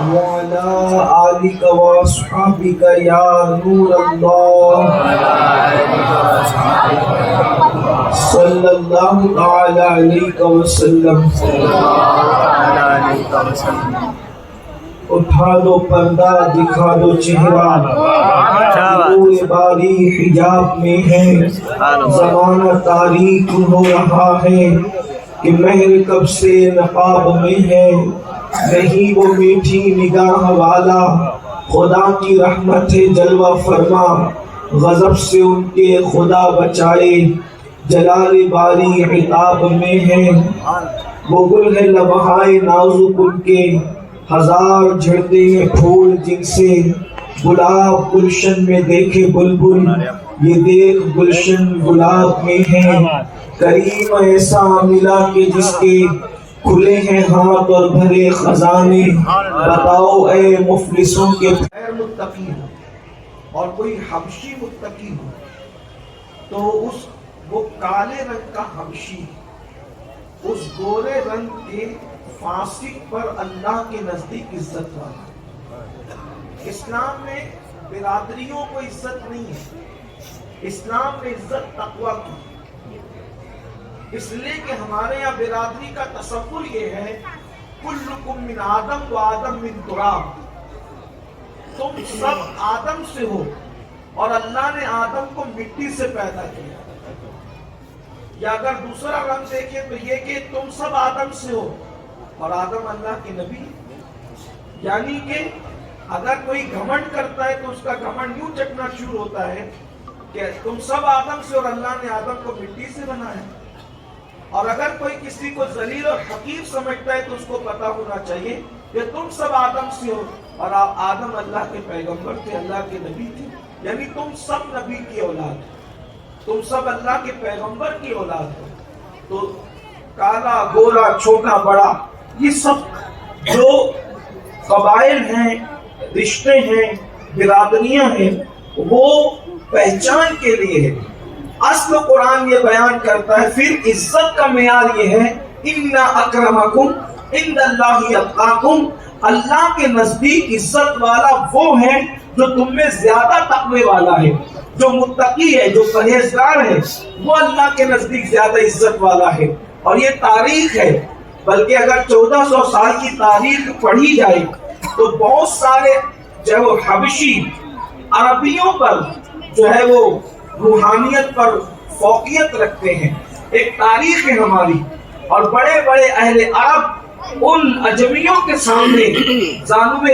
وعلى آلك وأصحابك يا نور الله صلى الله تعالى عليك وسلم. اٹھا دو پردہ دکھا دو چہرہ، نور باری حجاب میں ہے، زمانہ تاریک ہو رہا ہے کہ مہر کب سے نقاب میں ہے. نہیں وہ میٹھی نگاہ والا، خدا کی رحمت ہے جلوہ فرما، غضب سے ان کے خدا بچائے، جلال باری عتاب میں ہے. وہ گل ہے لمحائے نازک ان کے، ہزار جھڑتے ہیں پھول جن سے. گلاب گلشن میں دیکھے بلبل، یہ دیکھ گلشن گلاب میں ہے. کریم ایسا ملا کہ جس کے کھلے ہیں ہاتھ اور بھرے خزانے. بتاؤ اے مفلسوں کے غیر متقی ہو اور کوئی حبشی متقی ہو تو وہ کالے رنگ کا حبشی اس گورے رنگ کے فاسق پر اللہ کے نزدیک عزت والا. اسلام میں برادریوں کو عزت نہیں ہے، اسلام میں عزت تقویٰ کی. اس لیے کہ ہمارے یہاں برادری کا تصور یہ ہے کلکم من آدم و آدم من تراب، تم سب آدم سے ہو اور اللہ نے آدم کو مٹی سے پیدا کیا. یا اگر دوسرا رنگ دیکھیں تو یہ کہ تم سب آدم سے ہو اور آدم اللہ کے نبی. یعنی کہ اگر کوئی گھمنڈ کرتا ہے تو اس کا گھمنڈ یوں چکنا شروع ہوتا ہے کہ تم سب آدم سے اور اللہ نے آدم کو مٹی سے بنایا. اور اگر کوئی کسی کو ذلیل اور حقیر سمجھتا ہے تو اس کو پتا ہونا چاہیے کہ تم سب آدم سے ہو اور آدم اللہ کے پیغمبر تھے، اللہ کے نبی تھے. یعنی تم سب نبی کی اولاد ہو، تم سب اللہ کے پیغمبر کی اولاد ہو. تو کالا گورا چھوٹا بڑا یہ سب جو قبائل ہیں، رشتے ہیں، برادریاں ہیں، وہ پہچان کے لیے ہے. اصل قرآن یہ بیان کرتا ہے. پھر عزت کا معیار یہ ہے ان اکرمکم عند اللہ اتقاکم، اللہ کے نزدیک عزت والا وہ ہے جو تم میں زیادہ تقوی والا ہے، جو متقی ہے، جو پرہیزگار ہے، وہ اللہ کے نزدیک زیادہ عزت والا ہے. اور یہ تاریخ ہے، بلکہ اگر 1400 سال کی تاریخ پڑھی جائے تو بہت سارے جو ہے وہ حبشی عربیوں پر جو ہے وہ روحانیت پر فوقیت رکھتے ہیں. ایک تاریخ ہے ہماری، اور بڑے بڑے اہل عرب ان اجمیوں کے سامنے جانب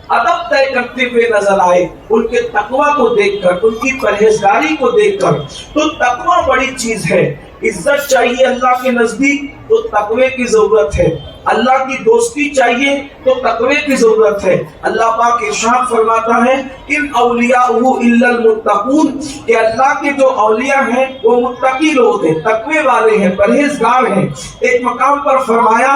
ادب طے کرتے ہوئے نظر آئے، ان کے تقوی کو دیکھ کر، ان کی پرہیزگاری کو دیکھ کر. تو تقوی بڑی چیز ہے. عزت چاہیے اللہ کے نزدیک تو تقوی کی ضرورت ہے. اللہ کی دوستی چاہیے تو تقوی کی ضرورت ہے. اللہ پاک ارشاد فرماتا ہے ان اولیاءہ الا المتقون، کہ اللہ کے جو اولیاء ہیں وہ متقی لوگ ہیں، تقوی والے ہیں، پرہیزگار ہیں. ایک مقام پر فرمایا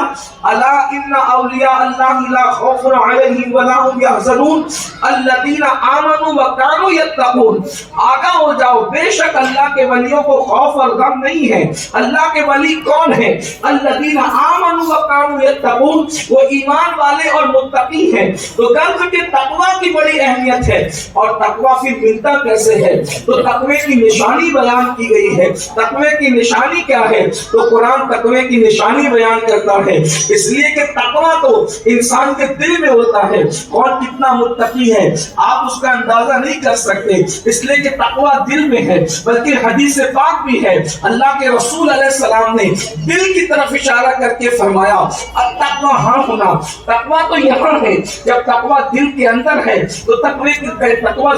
الا ان اولیاء اللہ لا خوف علیہم ولا هم يحزنون الذین آمنوا وكانوا يتقون. آگاہ ہو جاؤ، بے شک اللہ کے ولیوں کو خوف اور غم نہیں ہے. اللہ کے ولی کون ہے؟ الذین آمنوا وكانوا یتقون، وہ ایمان والے اور متقی ہیں. تو غرض کے تقوی کی بڑی اہمیت ہے. اور تقوی پھر ملتا کیسے ہے؟ تو تقوی کی نشانی بیان کی گئی ہے. تقوی کی نشانی کیا ہے؟ تو قرآن تقوی کی نشانی بیان کرتا ہے. اس لیے کہ تقوی تو انسان کے دل میں ہوتا ہے. کون کتنا متقی ہے آپ اس کا اندازہ نہیں کر سکتے، اس لیے کہ تقوی دل میں ہے. بلکہ حدیث پاک بھی ہے، اللہ کے رسول علیہ السلام نے دل کی طرف اشارہ کر کے فرمایا التقوی ہاں ہونا، تقوی تو یہاں ہے. جب تقوی دل کے اندر ہے تو تقوی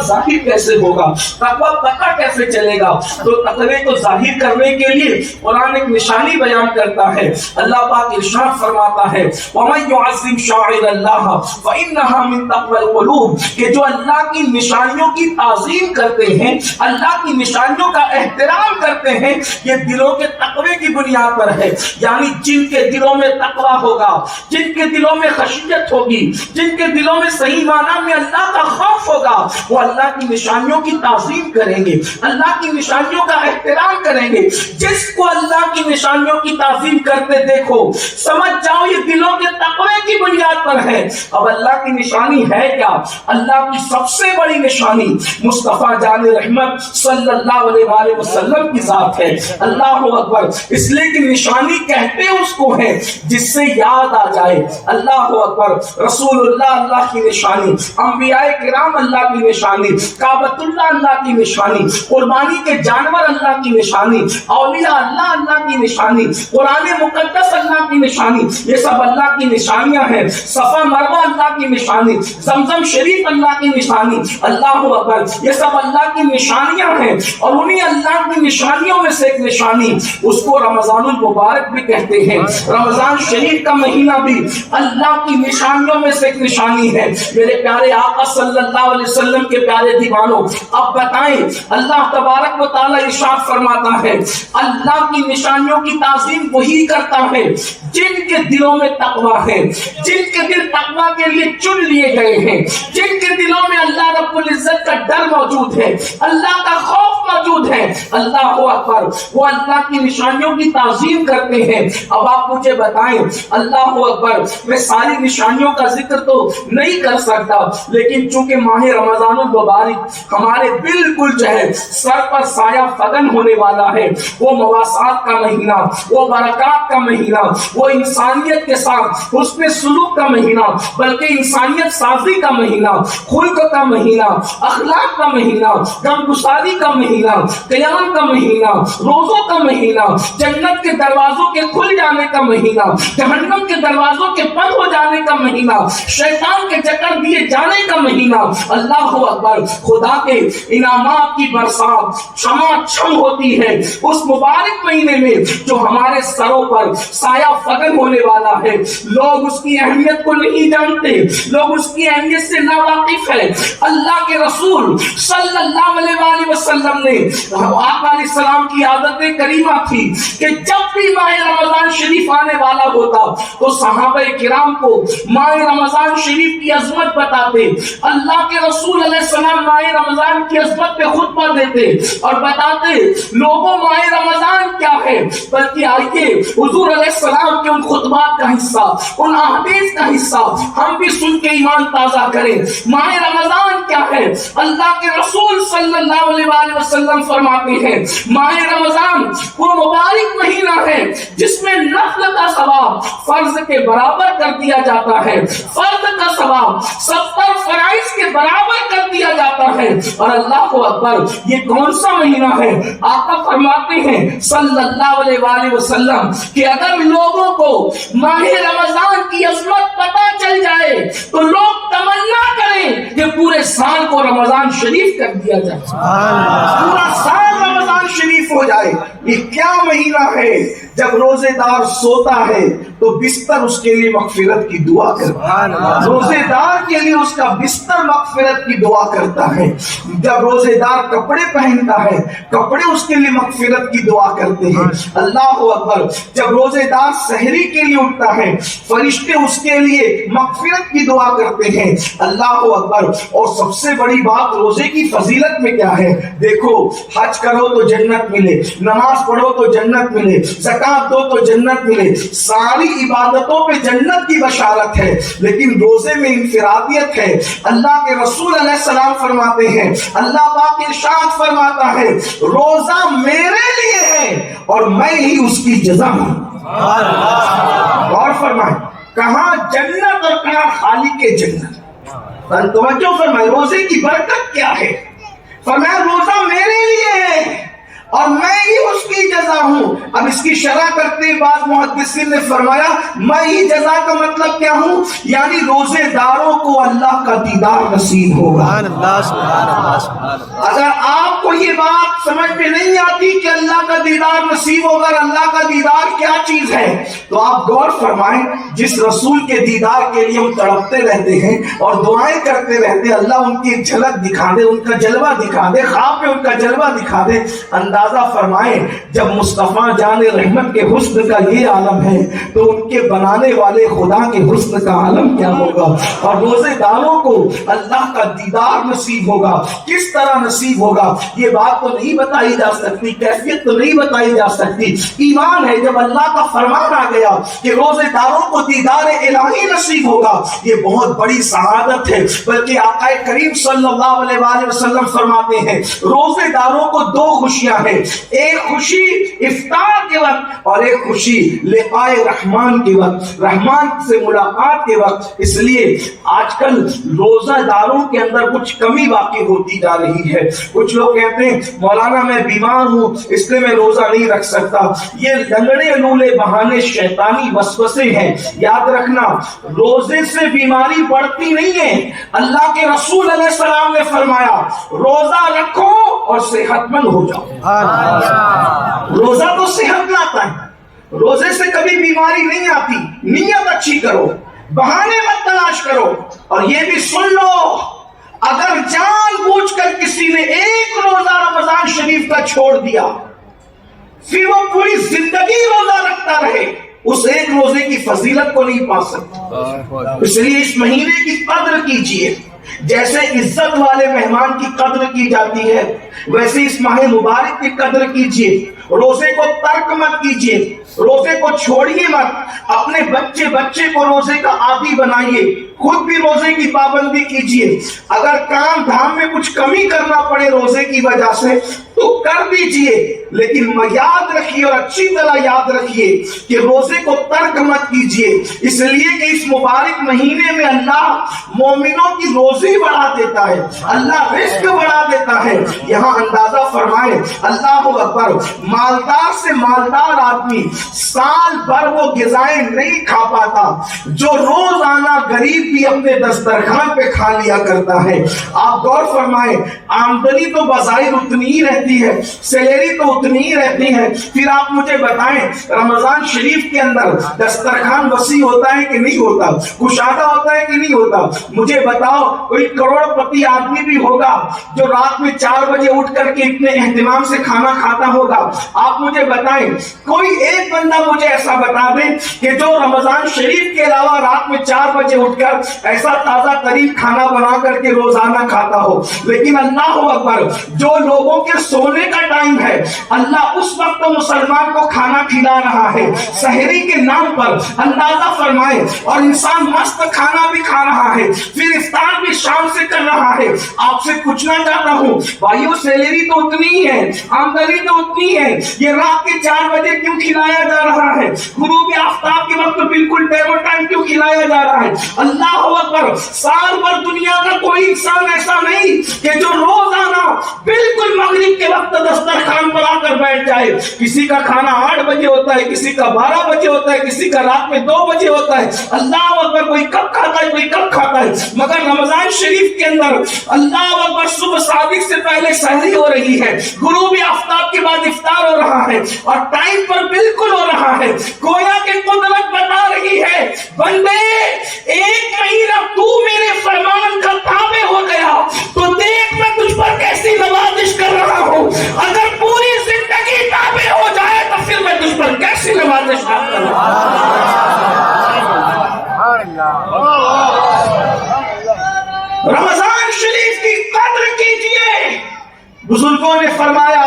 ظاہر کیسے ہوگا؟ تقوی پتہ کیسے چلے گا؟ تو تقوی کو ظاہر کرنے کے لیے قرآن ایک نشانی بیان کرتا ہے. اللہ پاک ارشاد فرماتا ہے وَمَن يُعَظِّمْ شَعَائِرَ اللَّهِ فَإِنَّهَا مِن تَقْوَى الْقُلُوبِ، کہ جو اللہ کی نشانیوں کی تعظیم کرتے ہیں، اللہ کی نشانیوں کا احترام کرتے ہیں، یہ دلوں کے تقوی کی بنیاد پر ہے. یعنی جن کے دلوں میں تقوی ہوگا، جن کے دلوں میں خشیت ہوگی، جن کے دلوں میں صحیح معنی میں اللہ کا خوف ہوگا، وہ اللہ کی نشانیوں کی تعظیم کریں گے، اللہ کی نشانیوں کا احترام کریں گے۔ جس کو اللہ کی نشانیوں کی تعظیم کرتے دیکھو سمجھ جاؤ یہ دلوں کے تقوی کی بنیاد پر ہے۔ اب اللہ کی نشانی ہے کیا؟ اللہ کی سب سے بڑی نشانی مصطفیٰ جان رحمت صلی اللہ علیہ وآلہ وسلم کی ذات ہے۔ اللہ اکبر۔ اس لیے کہ نشانی کہتے اس کو ہے جس سے یاد آ جائے۔ اللہ اکبر۔ رسول اللہ اللہ کی نشانی، انبیاء کرام اللہ کی نشانی، کعبۃ اللہ اللہ کی نشانی، قربانی کے جانور اللہ کی نشانی، اولیاء اللہ اللہ کی نشانی، قرآن مقدس اللہ کی نشانی، یہ سب اللہ کی نشانیاں ہیں۔ صفا مروہ اللہ کی نشانی، زمزم شریف اللہ کی نشانی، اللہ اکبر، یہ سب اللہ کی نشانیاں ہیں۔ اور انہی اللہ کی نشانیوں میں سے ایک نشانی اس کو رمضان المبارک بھی کہتے ہیں۔ رمضان شریف کا مہینہ بھی اللہ کی نشانیوں میں سے ایک نشانی ہے۔ میرے پیارے آقا صلی اللہ علیہ وسلم کے پیارے دیوانوں، اب بتائیں اللہ تبارک و تعالی ارشاد فرماتا ہے اللہ کی نشانیوں کی تعظیم وہی کرتا ہے جن کے دلوں میں تقوی ہے، جن کے دل تقوی کے لیے چن لیے گئے ہیں، جن کے دلوں میں اللہ رب العزت کا ڈر موجود ہے، اللہ کا خوف موجود ہے۔ اللہ اکبر۔ وہ اللہ کی نشانیوں کی تعظیم کرتے ہیں۔ اب آپ مجھے بتائیں، اللہ اکبر، میں ساری نشانیوں کا ذکر تو نہیں کر سکتا، لیکن چونکہ ماہ رمضان المبارک ہمارے بالکل جو ہے سر پر سایہ فگن ہونے والا ہے، وہ مواسات کا مہینہ، وہ برکات کا مہینہ، وہ انسانیت کے ساتھ حسن سلوک کا مہینہ، بلکہ انسانیت سازی کا مہینہ، خلق کا مہینہ، اخلاق کا مہینہ، غمگساری کا مہینہ، قیام کا مہینہ، روزوں کا مہینہ، جنت کے دروازوں کے کھل جانے کا مہینہ، جہنم کے دروازوں کے بند ہو جانے کا مہینہ، شیطان کے چکر دیے جانے کا مہینہ۔ اللہ اکبر۔ خدا کے انعامات کی برسات چھما چھم ہوتی ہے اس مبارک مہینے میں جو ہمارے سروں پر سایہ فگن ہونے والا ہے۔ لوگ اس کی اہمیت کو نہیں جانتے، لوگ اس کی اہمیت سے ناواقف ہے۔ اللہ کے رسول صلی اللہ علیہ وآلہ وسلم نے، آقا علیہ السلام کی عادت کریمہ تھی کہ جب بھی ماہ رمضان شریف آنے والا ہوتا تو صحابہ کرام کو ماہ رمضان شریف کی عظمت بتاتے۔ اللہ کے رسول علیہ السلام ماہ رمضان کی عظمت پہ خطبہ دیتے اور بتاتے لوگوں ماہ رمضان کیا ہے، بلکہ آئیے حضور علیہ السلام کے ان خطبات کا حصہ، ان احادیث کا حصہ ہم بھی سن کے ایمان تازہ کریں۔ ماہ رمضان کیا ہے؟ اللہ کے رسول صلی اللہ علیہ وآلہ وسلم فرماتے ہیں ماہ رمضان وہ مبارک مہینہ ہے جس میں نفل کا ثواب فرض کے برابر کر دیا جاتا ہے، فرض کا ثواب 70 فرائض کے برابر کر دیا جاتا ہے۔ اور اللہ اکبر، یہ کون سا مہینہ ہے؟ آقا فرماتے ہیں صلی اللہ علیہ وآلہ وسلم کہ اگر لوگوں کو ماہ رمضان کی عظمت پتہ چل جائے تو لوگ تمنا کریں کہ پورے سال کو رمضان شریف کر دیا جائے، پورا سال رمضان شریف ہو جائے۔ یہ کیا مہینہ ہے؟ جب روزے دار سوتا ہے تو بستر اس کے لیے مغفرت کی دعا کرتا ہے، روزے دار کے لیے اس کا بستر مغفرت کی دعا کرتا ہے۔ جب روزے دار کپڑے پہنتا ہے کپڑے اس کے لیے مغفرت کی دعا کرتے ہیں۔ اللہ اکبر۔ جب روزے دار سحری کے لیے اٹھتا ہے فرشتے اس کے لیے مغفرت کی دعا کرتے ہیں۔ اللہ اکبر۔ اور سب سے بڑی بات روزے کی فضیلت میں کیا ہے؟ دیکھو، حج کرو تو جنت ملے، نماز پڑھو تو جنت ملے، زکات دو تو جنت ملے، ساری عبادتوں پہ جنت کی بشارت ہے، لیکن روزے میں انفرادیت ہے۔ اللہ کے رسول علیہ السلام فرماتے ہیں، اللہ پاک ارشاد فرماتا ہے روزہ میرے لیے ہے اور میں ہی اس کی جزا ہوں۔ غور فرمائیں، کہاں جنت اور کہاں خالق جنت۔ توجہ فرمائیں، روزے کی برکت کیا ہے؟ فرمایا روزہ میرے لیے ہے اور میں ہی اس کی جزا ہوں۔ اب اس کی شرح کرتے بعض محدثین نے فرمایا میں ہی جزا کا مطلب کیا ہوں؟ یعنی روزے داروں کو اللہ کا دیدار نصیب ہوگا۔ اگر آپ کو کو یہ بات سمجھ میں نہیں آتی کہ اللہ کا دیدار نصیب ہوگا، اللہ کا دیدار کیا چیز ہے، تو آپ غور فرمائیں جس رسول کے دیدار کے لیے ہم تڑپتے رہتے ہیں اور دعائیں کرتے رہتے ہیں، اللہ ان کی جھلک دکھا دے، ان کا جلوہ دکھا دے، خواب میں ان کا جلوہ دکھا دے۔ اندازہ فرمائیں جب مصطفیٰ جان رحمت کے حسن کا یہ عالم ہے تو ان کے بنانے والے خدا کے حسن کا عالم کیا ہوگا۔ اور روزے داروں کو اللہ کا دیدار نصیب ہوگا، کس طرح نصیب ہوگا یہ بات تو نہیں بتائی جا سکتی، کیفیت تو نہیں بتائی جا سکتی، ایمان ہے جب اللہ کا فرمان آ گیا کہ روزے داروں کو دیدار الہی نصیب ہوگا، یہ بہت بڑی سعادت ہے۔ بلکہ آقا کریم صلی اللہ علیہ وآلہ وسلم فرماتے ہیں روزے داروں کو دو خوشیاں ہیں، ایک خوشی افطار کے وقت اور ایک خوشی لقاء رحمان کے وقت، رحمان سے ملاقات کے وقت۔ اس لیے آج کل روزہ داروں کے اندر کچھ کمی واقع ہوتی جا رہی ہے۔ کچھ لوگ کہتے ہیں مولانا میں بیمار ہوں اس لیے میں روزہ نہیں رکھ سکتا، یہ لنگڑے لولے بہانے شیطانی وسوسے ہیں۔ یاد رکھنا روزے سے بیماری بڑھتی نہیں ہے، اللہ کے رسول علیہ السلام نے فرمایا روزہ رکھو اور صحت مند ہو جاؤ۔ روزہ تو صحت لاتا ہے، روزے سے کبھی بیماری نہیں آتی۔ نیت اچھی کرو، بہانے مت تلاش کرو، اور یہ بھی سن لو اگر جان بوجھ کر کسی نے ایک روزہ رمضان شریف کا چھوڑ دیا پھر وہ پوری زندگی روزہ رکھتا رہے، اس ایک روزے کی فضیلت کو نہیں پا سکتا۔ اس لیے اس مہینے کی قدر کیجئے، جیسے عزت والے مہمان کی قدر کی جاتی ہے ویسے اس ماہ مبارک کی قدر کیجئے۔ روزے کو ترک مت کیجئے، روزے کو چھوڑیے مت، اپنے بچے کو روزے کا عادی بنائیے، خود بھی روزے کی پابندی کیجئے۔ اگر کام دھام میں کچھ کمی کرنا پڑے روزے کی وجہ سے تو کر دیجئے، لیکن یاد رکھیے اور اچھی طرح یاد رکھیے کہ روزے کو ترک مت کیجئے، اس لیے کہ اس مبارک مہینے میں اللہ مومنوں کی روزی بڑھا دیتا ہے، اللہ رزق بڑھا دیتا ہے۔ یہاں اندازہ فرمائیں اللہ اکبر، مالدار سے مالدار آدمی سال بھر وہ غذائیں نہیں کھا پاتا جو روزانہ غریب بھی اپنے دسترخوان پہ کھا لیا کرتا ہے۔ آپ غور فرمائیں آمدنی تو بظاہر اتنی ہی رہتی ہے، سیلری تو اتنی ہی رہتی ہے، پھر آپ مجھے بتائیں رمضان شریف کے اندر دسترخوان وسیع ہوتا ہے کہ نہیں ہوتا، کشادہ ہوتا ہے کہ نہیں ہوتا؟ مجھے بتاؤ کوئی کروڑ پتی آدمی بھی ہوگا جو رات میں 4 بجے اٹھ کر کے اتنے اہتمام سے کھانا کھاتا ہوگا؟ آپ مجھے بتائیں کوئی ایک بندہ مجھے ایسا بتا دیں کہ جو رمضان شریف کے علاوہ رات میں 4 بجے اٹھ کر ایسا تازہ ترین کھانا بنا کر کے روزانہ کھاتا ہو۔ لیکن اللہ اکبر، جو لوگوں کے سونے کا ٹائم ہے اللہ اس وقت تو مسلمان کو کھانا کھلا رہا ہے سحری کے نام پر، اندازہ فرمائے، اور انسان مست کھانا بھی کھا رہا ہے، پھر افطار بھی شام سے کر رہا ہے۔ آپ سے پوچھنا چاہتا ہوں بھائیو، سیلری تو اتنی ہی ہے، آمدنی تو اتنی ہے، یہ رات کے 4 بجے کیوں کھلایا جا رہا ہے؟ غروب آفتاب کے وقت بالکل ٹائم کیوں کھلایا جا رہا ہے؟ اللہ اکبر، سال بھر دنیا کا کوئی انسان ایسا نہیں کہ جو روزانہ بالکل مغرب کے وقت دسترخوان پر آ کر بیٹھ جائے۔ کسی کا کھانا 8 بجے ہوتا ہے، کسی کا 12 بجے ہوتا ہے، کسی کا رات میں 2 بجے ہوتا ہے۔ اللہ اکبر، کوئی کب کھاتا ہے کوئی کب کھاتا ہے، مگر رمضان شریف کے اندر اللہ اکبر صبح صادق سے پہلے سحری ہو رہی ہے، غروب آفتاب کے بعد افطار ہو رہا ہے، اور ٹائم پر بالکل ہو رہا ہے۔ گویا کہ قدرت بتا رہی ہے بندے ایک مہینہ تو میرے فرمان کا تابع ہو گیا تو دیکھ میں تجھ پر کیسی نوازش کر رہا ہوں، اگر پوری زندگی تابع ہو جائے تو پھر میں تجھ پر کیسی نوازش کر رہا ہوں۔ رمضان شریف کی قدر کیجئے۔ بزرگوں نے فرمایا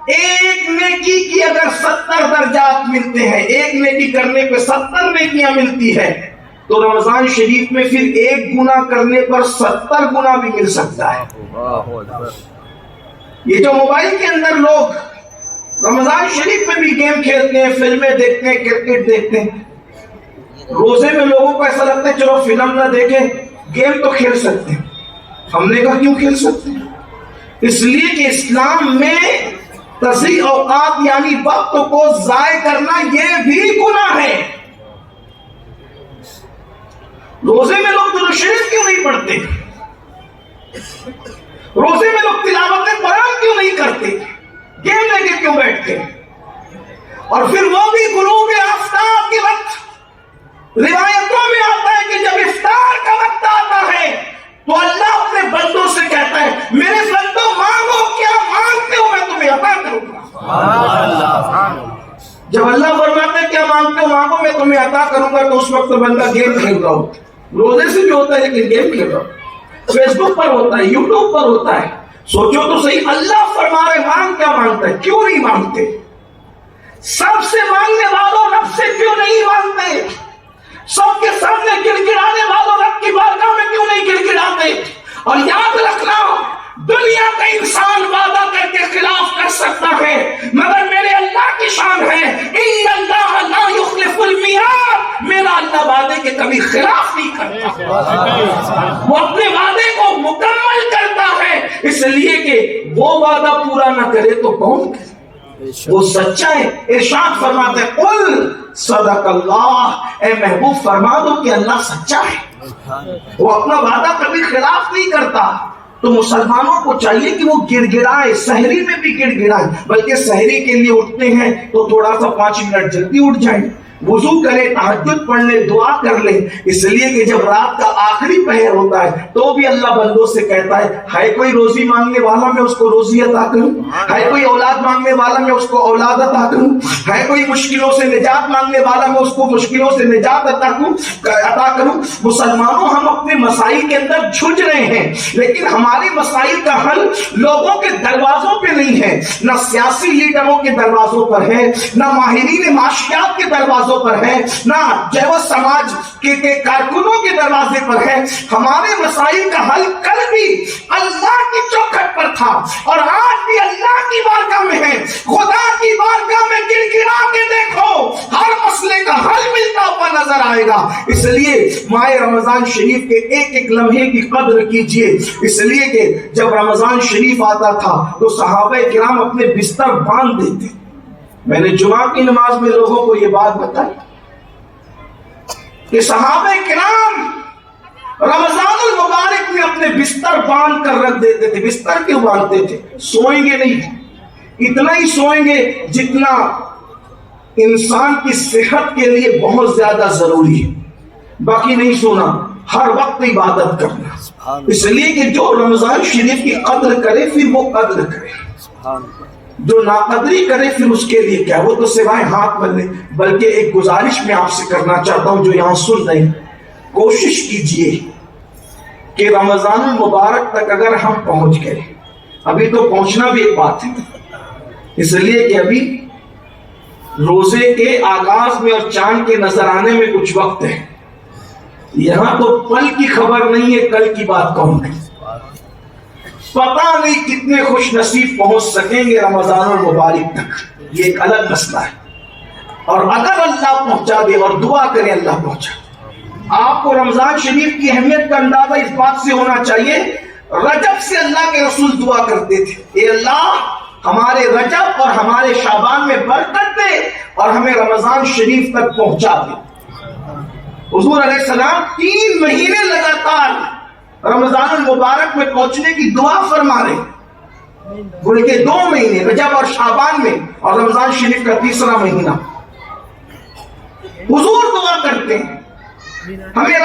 ایک نیکی کی اگر 70 درجات ملتے ہیں، ایک نیکی کرنے پہ 70 نیکیاں ملتی ہے، تو رمضان شریف میں پھر ایک گناہ کرنے پر 70 گناہ بھی مل سکتا ہے۔ یہ جو موبائل کے اندر لوگ رمضان شریف میں بھی گیم کھیلتے ہیں، فلمیں دیکھتے ہیں، کرکٹ دیکھتے ہیں، روزے میں لوگوں کو ایسا لگتا ہے چلو فلم نہ دیکھیں گیم تو کھیل سکتے ہیں۔ ہم نے کہا کیوں کھیل سکتے ہیں؟ اس لیے کہ اسلام میں تضیع اوقات یعنی وقت کو ضائع کرنا یہ بھی گناہ ہے۔ روزے میں لوگ درود شریف کیوں نہیں پڑھتے؟ روزے میں لوگ تلاوت قرآن کیوں نہیں کیوں بیٹھتے ہیں؟ اور پھر وہ بھی غروب آفتاب کے وقت، روایتوں میں آتا ہے کہ جب افطار کا وقت آتا ہے تو اللہ اپنے بندوں سے کہتا ہے میرے بندوں مانگو، کیا مانگتے ہو میں تمہیں عطا کروں گا۔ جب اللہ فرماتا ہے کیا مانگتے ہو مانگو میں تمہیں عطا کروں گا، تو اس وقت بندہ گیم کھیل رہا ہوتا ہے، روزے سے بھی ہوتا ہے لیکن گیم کھیل رہا ہوتا ہے، فیس بک پر ہوتا ہے، یوٹیوب پر ہوتا ہے۔ سوچو تو صحیح، اللہ فرما رہے مانگ، کیا مانگتا ہے؟ کیوں نہیں مانگتے؟ سب سے مانگنے والوں رب سے کیوں نہیں مانگتے؟ سب کے سامنے گڑ گڑانے والوں رب کی بارگاہ میں کیوں نہیں گڑ گڑاتے؟ اور یاد رکھنا دنیا کا انسان وعدہ کر کے خلاف کر سکتا ہے، مگر میرے اللہ کی شان ہے ان اللہ لا یخلف المیعاد، میرا اللہ وعدے کے کبھی خلاف نہیں کرتا، وہ اپنے وعدے کو مکمل کرتا ہے، اس لیے کہ وہ وعدہ پورا نہ کرے تو کون کرے؟ وہ سچا ہے۔ ارشاد فرماتے ہیں قل صدق اللہ، اے محبوب فرما دو کہ اللہ سچا ہے، وہ اپنا وعدہ کبھی خلاف نہیں کرتا۔ تو مسلمانوں کو چاہیے کہ وہ گڑ گڑائے، سحری میں بھی گڑ گڑائے، بلکہ سحری کے لیے اٹھتے ہیں تو تھوڑا سا 5 منٹ جلدی اٹھ جائیں، وضو کرے، تہجد پڑھ لے، دعا کر لے، اس لیے کہ جب رات کا آخری پہر ہوتا ہے تو بھی اللہ بندوں سے کہتا ہے کوئی روزی مانگنے والا میں اس کو روزی عطا کروں، ہے کوئی اولاد مانگنے والا میں اس کو اولاد عطا کروں، ہے کوئی مشکلوں سے نجات مانگنے والا میں اس کو مشکلوں سے نجات عطا کروں۔ مسلمانوں ہم اپنے مسائل کے اندر جھنج رہے ہیں، لیکن ہمارے مسائل کا حل لوگوں کے دروازوں پہ نہیں ہے، نہ سیاسی لیڈروں کے دروازوں پر ہے، نہ ماہرین معاشیات کے دروازوں پر ہے، نہ جو سماج کے کارکنوں کے دروازے پر ہے۔ ہمارے مسائل کا حل کل بھی اللہ کی چوکھٹ پر تھا اور آج بھی اللہ کی بارگاہ میں ہے۔ خدا کی بارگاہ میں گڑ گڑا کے دیکھو، ہر مسئلے کا حل ملتا ہوا نظر آئے گا۔ اس لیے ماہ رمضان شریف کے ایک ایک لمحے کی قدر کیجئے، اس لیے کہ جب رمضان شریف آتا تھا تو صحابہ کرام اپنے بستر باندھ دیتے۔ میں نے جمعہ کی نماز میں لوگوں کو یہ بات بتائی کہ صحابہ کرام رمضان المبارک میں اپنے بستر باندھ کر رکھ دیتے تھے۔ بستر کیوں باندھتے تھے؟ سوئیں گے نہیں، اتنا ہی سوئیں گے جتنا انسان کی صحت کے لیے بہت زیادہ ضروری ہے، باقی نہیں سونا، ہر وقت عبادت کرنا۔ اس لیے کہ جو رمضان شریف کی قدر کرے پھر وہ قدر کرے، جو ناقدری کرے پھر اس کے لیے کیا، وہ تو سوائے ہاتھ ملنے۔ بلکہ ایک گزارش میں آپ سے کرنا چاہتا ہوں جو یہاں سن رہے ہیں، کوشش کیجئے کہ رمضان المبارک تک اگر ہم پہنچ گئے، ابھی تو پہنچنا بھی ایک بات ہے، اس لیے کہ ابھی روزے کے آغاز میں اور چاند کے نظر آنے میں کچھ وقت ہے، یہاں تو پل کی خبر نہیں ہے کل کی بات کون ہے، پتہ نہیں کتنے خوش نصیب پہنچ سکیں گے رمضان المبارک تک، یہ ایک الگ مسئلہ ہے۔ اور اگر اللہ پہنچا دے، اور دعا کریں اللہ پہنچا۔ آپ کو رمضان شریف کی اہمیت کا اندازہ اس بات سے ہونا چاہیے، رجب سے اللہ کے رسول دعا کرتے تھے، اے اللہ ہمارے رجب اور ہمارے شعبان میں برکت دے اور ہمیں رمضان شریف تک پہنچا دے۔ حضور علیہ السلام 3 مہینے لگاتار رمضان المبارک میں پہنچنے کی دعا فرما رہے، بلکہ 2 مہینے رجب اور شعبان میں، اور رمضان شریف کا 3را مہینہ حضور دعا کرتے ہیں ہمیں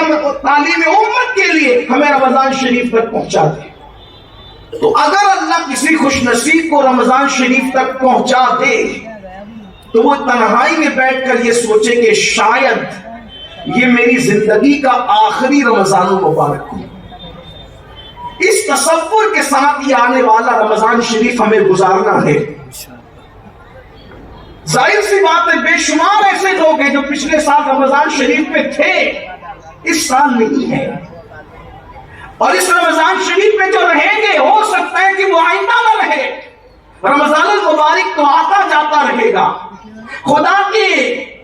تعلیم امت کے لیے ہمیں رمضان شریف تک پہنچا دے۔ تو اگر اللہ کسی خوش نصیب کو رمضان شریف تک پہنچا دے تو وہ تنہائی میں بیٹھ کر یہ سوچے کہ شاید یہ میری زندگی کا آخری رمضان المبارک ہو۔ اس تصور کے ساتھ یہ آنے والا رمضان شریف ہمیں گزارنا ہے۔ ظاہر سی بات ہے بے شمار ایسے لوگ ہیں جو پچھلے سال رمضان شریف میں تھے، اس سال نہیں ہے، اور اس رمضان شریف میں جو رہیں گے ہو سکتا ہے کہ وہ آئندہ نہ رہے۔ رمضان المبارک تو آتا جاتا رہے گا، خدا کے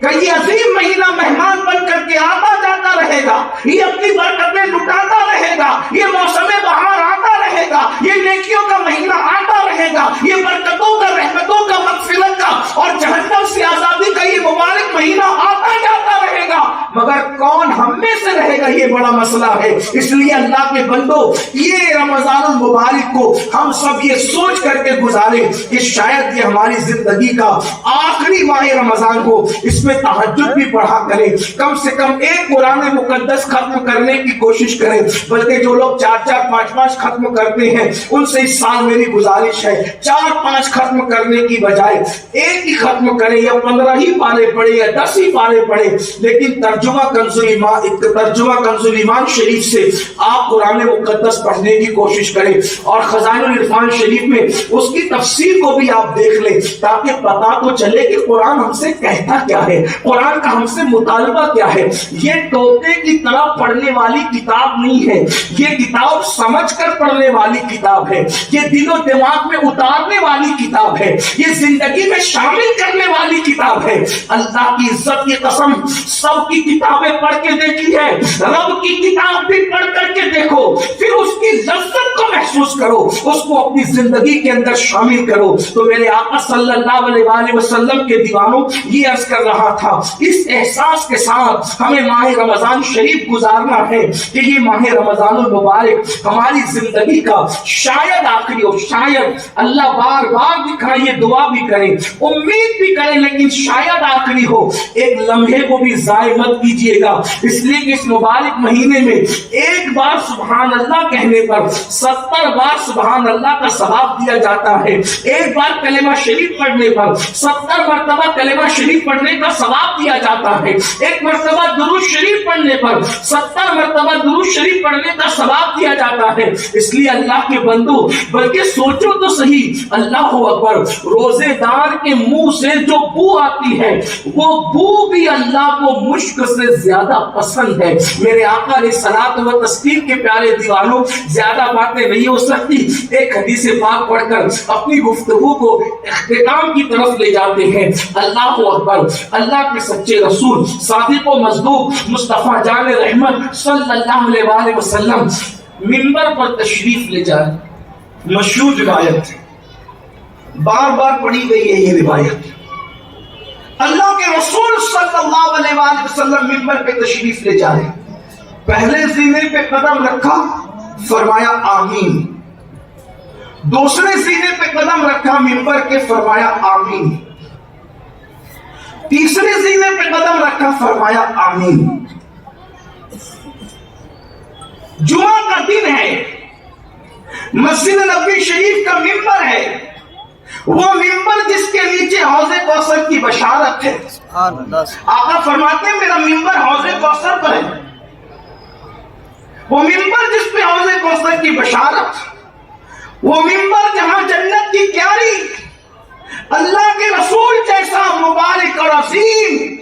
کئی عظیم مہینہ مہمان بن کر کے آتا جاتا رہے گا، یہ اپنی برکتیں لٹاتا رہے گا، یہ موسم بہار آتا رہے گا، یہ نیکیوں کا مہینہ آتا رہے گا، یہ برکتوں کا، رحمتوں کا، مغفرت کا اور جہنم سے آزادی کا یہ مبارک مہینہ آتا جاتا رہے گا، مگر کون ہم میں سے رہے گا یہ بڑا مسئلہ مسئلہ ہے. اس لیے اللہ کے بندو یہ رمضان المبارک کو ہم سب یہ سوچ کر کے گزارے کہ شاید یہ ہماری زندگی کا آخری ماہ رمضان ہو. اس میں تہجد بھی پڑھا کریں, کم سے کم ایک قرآن مقدس ختم کرنے کی کوشش کریں. بلکہ جو لوگ 4-4 5-5 ختم کرتے ہیں ان سے اس سال میری گزارش ہے 4-5 ختم کرنے کی بجائے ایک ہی ختم کریں, یا 15 ہی پارے پڑھیں یا 10 ہی پارے پڑھیں, لیکن ترجمہ کنز ایمان شریف سے آپ قرآن مقدس پڑھنے کی کوشش کریں. اور خزائن العرفان شریف میں اس کی تفسیر کو بھی آپ دیکھ لیں تاکہ پتہ تو چلے کہ قرآن ہم سے کہتا کیا ہے, قرآن کا ہم سے مطالبہ کیا ہے. یہ طوطے کی طرح پڑھنے والی کتاب نہیں ہے, یہ کتاب سمجھ کر پڑھنے والی کتاب ہے, یہ دل و دماغ میں اتارنے والی کتاب ہے, یہ زندگی میں شامل کرنے والی کتاب ہے. اللہ کی عزت کی قسم سب کی کتابیں پڑھ کے دیکھی ہے, رب کی کتاب بھی پڑھ کر کے دیکھو, پھر اس کی لذت کو محسوس کرو, اس کو اپنی زندگی کے اندر شامل کرو. تو میرے آقا صلی اللہ علیہ وآلہ وسلم کے دیوانوں یہ عرض کر رہا تھا, اس احساس کے ساتھ ہمیں ماہ رمضان شریف گزارنا ہے کہ یہ ماہ رمضان المبارک ہماری زندگی کا شاید آخری ہو, شاید اللہ بار بار دکھائے, یہ دعا بھی کریں, امید بھی کریں, لیکن شاید آخری ہو. ایک لمحے کو بھی ضائع مت کیجیے گا, اس لیے کہ اس مبارک مہینے میں ایک بار سبحان اللہ کہنے پر 70 بار سبحان اللہ کا ثواب دیا جاتا ہے. ایک بار کلمہ شریف پڑھنے پر 70 مرتبہ کلمہ شریف پڑھنے کا ثواب دیا جاتا ہے. ایک مرتبہ درود شریف پڑھنے پر 70 مرتبہ درود شریف پڑھنے کا ثواب دیا جاتا ہے. اس لیے اللہ کے بندو بلکہ سوچو تو صحیح, اللہ اکبر, روزے دار کے منہ سے جو بو آتی ہے وہ بو بھی اللہ کو مشک سے زیادہ پسند ہے. میرے آقا علیہ الصلوۃ والتسلیم کے پیارے دیوانوں, زیادہ باتیں نہیں ہو سکتی, ایک حدیث پاک پڑھ کر اپنی گفتگو کو اختتام کی طرف لے جاتے ہیں. اللہ اکبر, اللہ کے سچے رسول صادق و مصدوق مصطفیٰ جان رحمت صلی اللہ علیہ وآلہ وسلم منبر پر تشریف لے جائے. مشہور روایت, بار بار پڑھی گئی ہے یہ روایت. اللہ کے رسول صلی اللہ علیہ وآلہ وسلم منبر پہ تشریف لے جائے, پہلے زینے پہ قدم رکھا, فرمایا آمین. دوسرے زینے پہ قدم رکھا منبر کے, فرمایا آمین. تیسرے زینے پہ قدم رکھا, فرمایا آمین. جمعہ کا دن ہے, مسجد نبوی شریف کا منبر ہے, وہ منبر جس کے نیچے حوض کوثر کی بشارت ہے. آقا فرماتے ہیں میرا منبر حوض کوثر پر ہے. وہ منبر جس پہ حوض کوثر کی بشارت, وہ منبر جہاں جنت کی کیاری, اللہ کے رسول جیسا مبارک اور عظیم,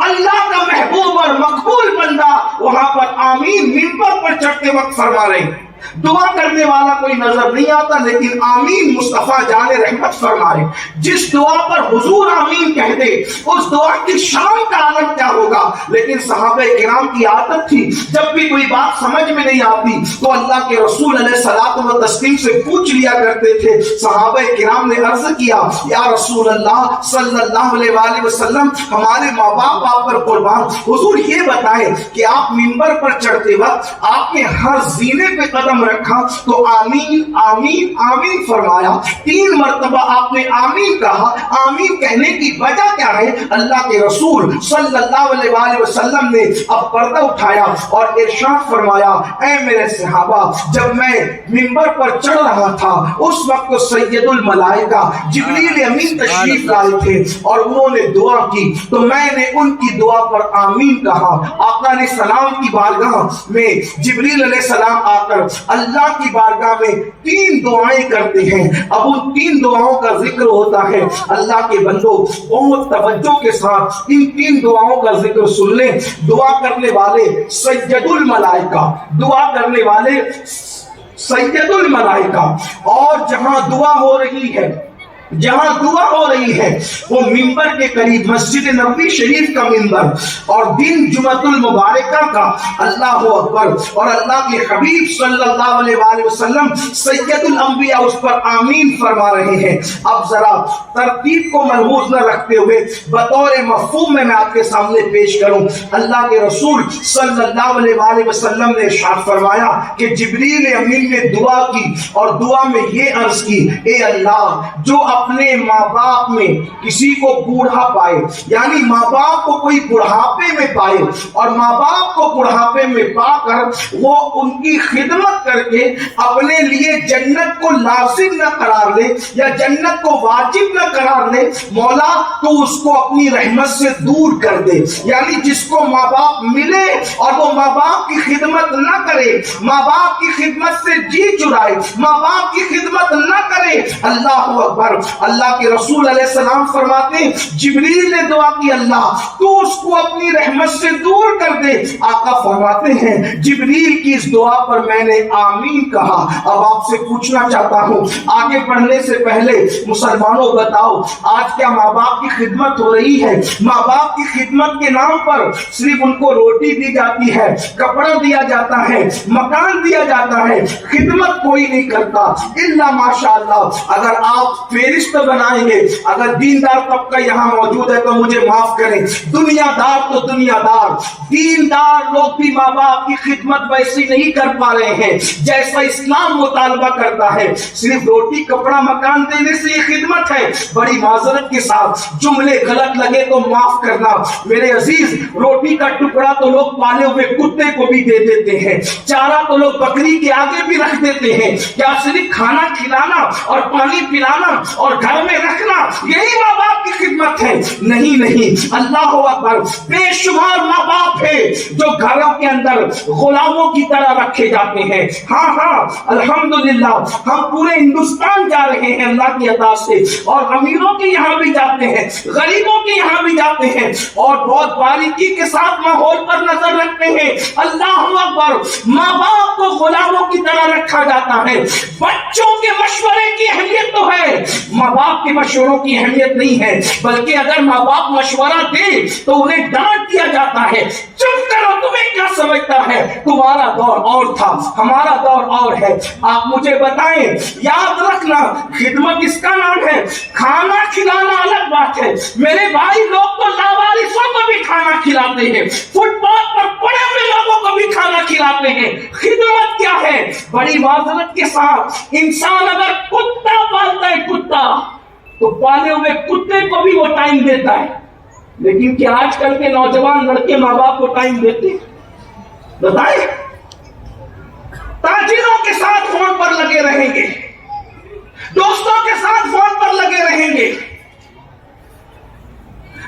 اللہ کا محبوب اور مقبول بندہ وہاں پر آمین منبر پر چڑھتے وقت فرما رہے ہیں. دعا کرنے والا کوئی نظر نہیں آتا, لیکن آمین مصطفیٰ جان رحمت فرما رہے. جس دعا پر حضور آمین کہہ دے اس دعا کی شان کا عالم کیا ہوگا. لیکن صحابہ کرام کی عادت تھی جب بھی کوئی بات سمجھ میں نہیں آتی تو اللہ کے رسول علیہ الصلوۃ والتسلیم سے پوچھ لیا کرتے تھے. صحابہ کرام نے عرض کیا, یا رسول اللہ صلی اللہ علیہ وآلہ وسلم ہمارے ماں باپ آپ پر قربان, حضور یہ بتائیں کہ آپ منبر پر چڑھتے وقت آپ نے ہر زینے پہ قدم رکھا تو آمین آمین آمین فرمایا. 3 مرتبہ آپ نے آمین کہا, آمین کہنے کی وجہ کیا ہے؟ اللہ کے رسول صلی اللہ علیہ وآلہ وسلم نے اب پردہ اٹھایا اور ارشاد فرمایا, اے میرے صحابہ, جب میں منبر پر چڑھ رہا تھا اس وقت سید الملائکہ جبریل امین تشریف لائے تھے اور انہوں نے دعا کی تو میں نے ان کی دعا پر آمین کہا. آقا علیہ السلام کی بارگاہ میں جبریل علیہ السلام آ کر اللہ کی بارگاہ میں 3 دعائیں کرتے ہیں. اب ان 3 دعاؤں کا ذکر ہوتا ہے. اللہ کے بندو بہت توجہ کے ساتھ ان 3 دعاؤں کا ذکر سن لیں. دعا کرنے والے سید الملائکہ, دعا کرنے والے سید الملائکہ, اور جہاں دعا ہو رہی ہے جہاں دعا ہو رہی ہے وہ منبر کے قریب مسجد نبوی شریف کا منبر اور دن جمعۃ المبارکہ کا اللہ اکبر اور اللہ کے حبیب صلی اللہ علیہ وآلہ وسلم سید الانبیاء اس پر آمین فرما رہے ہیں۔ اب ذرا ترتیب کو ملحوظ نہ رکھتے ہوئے بطور مفہوم میں آپ کے سامنے پیش کروں۔ اللہ کے رسول صلی اللہ علیہ وآلہ وسلم نے ارشاد فرمایا کہ جبریل امین نے دعا کی اور دعا میں یہ عرض کی، اے اللہ جو اپنے ماں باپ میں کسی کو بوڑھا پائے، یعنی ماں باپ کو کوئی بڑھاپے میں پائے اور ماں باپ کو بڑھاپے میں پا کر وہ ان کی خدمت کر کے اپنے لیے جنت کو لازم نہ قرار لے یا جنت کو واجب نہ قرار لے، مولا تو اس کو اپنی رحمت سے دور کر دے۔ یعنی جس کو ماں باپ ملے اور وہ ماں باپ کی خدمت نہ کرے، ماں باپ کی خدمت سے جی چرائے، ماں باپ کی خدمت نہ کرے، اللہ اکبر۔ اللہ کے رسول علیہ السلام فرماتے ہیں جبریل نے دعا کی اللہ تو اس کو اپنی رحمت سے دور کر دے۔ آقا فرماتے ہیں جبریل کی اس دعا پر میں نے آمین کہا۔ اب آپ سے پوچھنا چاہتا ہوں، آگے بڑھنے سے پہلے مسلمانوں بتاؤ آج کیا ماں باپ کی خدمت ہو رہی ہے؟ ماں باپ کی خدمت کے نام پر صرف ان کو روٹی دی جاتی ہے، کپڑا دیا جاتا ہے، مکان دیا جاتا ہے، خدمت کوئی نہیں کرتا الا ماشاءاللہ۔ اگر آپ فہرست بنائیں گے، اگر دیندار طبقہ یہاں موجود ہے تو مجھے معاف کریں، دنیا دار تو دنیا دار، دیندار لوگ بھی ماں باپ کی خدمت ویسی نہیں کر پا رہے ہیں جیسا اسلام مطالبہ کرتا ہے۔ صرف روٹی کپڑا مکان دینے سے یہ خدمت ہے؟ بڑی معذرت کے ساتھ جملے غلط لگے تو معاف کرنا میرے عزیز، روٹی کا ٹکڑا تو لوگ پالے ہوئے کتے کو بھی دے دیتے ہیں، چارہ تو لوگ بکری کے آگے بھی رکھ دیتے ہیں۔ کیا صرف کھانا کھلانا اور پانی پلانا اور گھر میں رکھنا یہی ماں باپ کی خدمت ہے؟ نہیں نہیں، اللہ اکبر، بے شمار ماں باپ ہے جو گھروں کے اندر غلاموں کی طرح رکھے جاتے ہیں۔ ہاں ہاں الحمدللہ ہم پورے ہندوستان جا رہے ہیں اللہ کی عطا سے، اور امیروں کے یہاں بھی جاتے ہیں، غریبوں کے یہاں بھی جاتے ہیں اور بہت باریکی کے ساتھ ماحول پر نظر رکھتے ہیں۔ اللہ اکبر، ماں باپ کو غلاموں کی طرح رکھا جاتا ہے۔ بچوں کے مشورے کی اہمیت تو ہے، ماں باپ کے مشوروں کی اہمیت نہیں ہے، بلکہ اگر ماں باپ مشورہ دے تو انہیں ڈانٹ دیا جاتا ہے، چپ کرو، تمہیں کیا سمجھتا ہے، تمہارا دور اور تھا، ہمارا دور اور ہے۔ آپ مجھے بتائیں، یاد رکھنا خدمت اس کا نام ہے، کھانا کھلانا الگ بات ہے میرے بھائی، لوگ تو لاوارثوں کو بھی کھانا کھلاتے ہیں، فٹ پاتھ پر پڑے ہوئے لوگوں کو بھی کھانا کھلاتے ہیں۔ خدمت کیا ہے؟ بڑی معذرت کے ساتھ انسان اگر کتا پالتا ہے، کتا تو پالے ہوئے کتے کو بھی وہ ٹائم دیتا ہے، لیکن کیا آج کل کے نوجوان لڑکے ماں باپ کو ٹائم دیتے ہیں؟ بتائیں، تاجروں کے ساتھ فون پر لگے رہیں گے، دوستوں کے ساتھ فون پر لگے رہیں گے،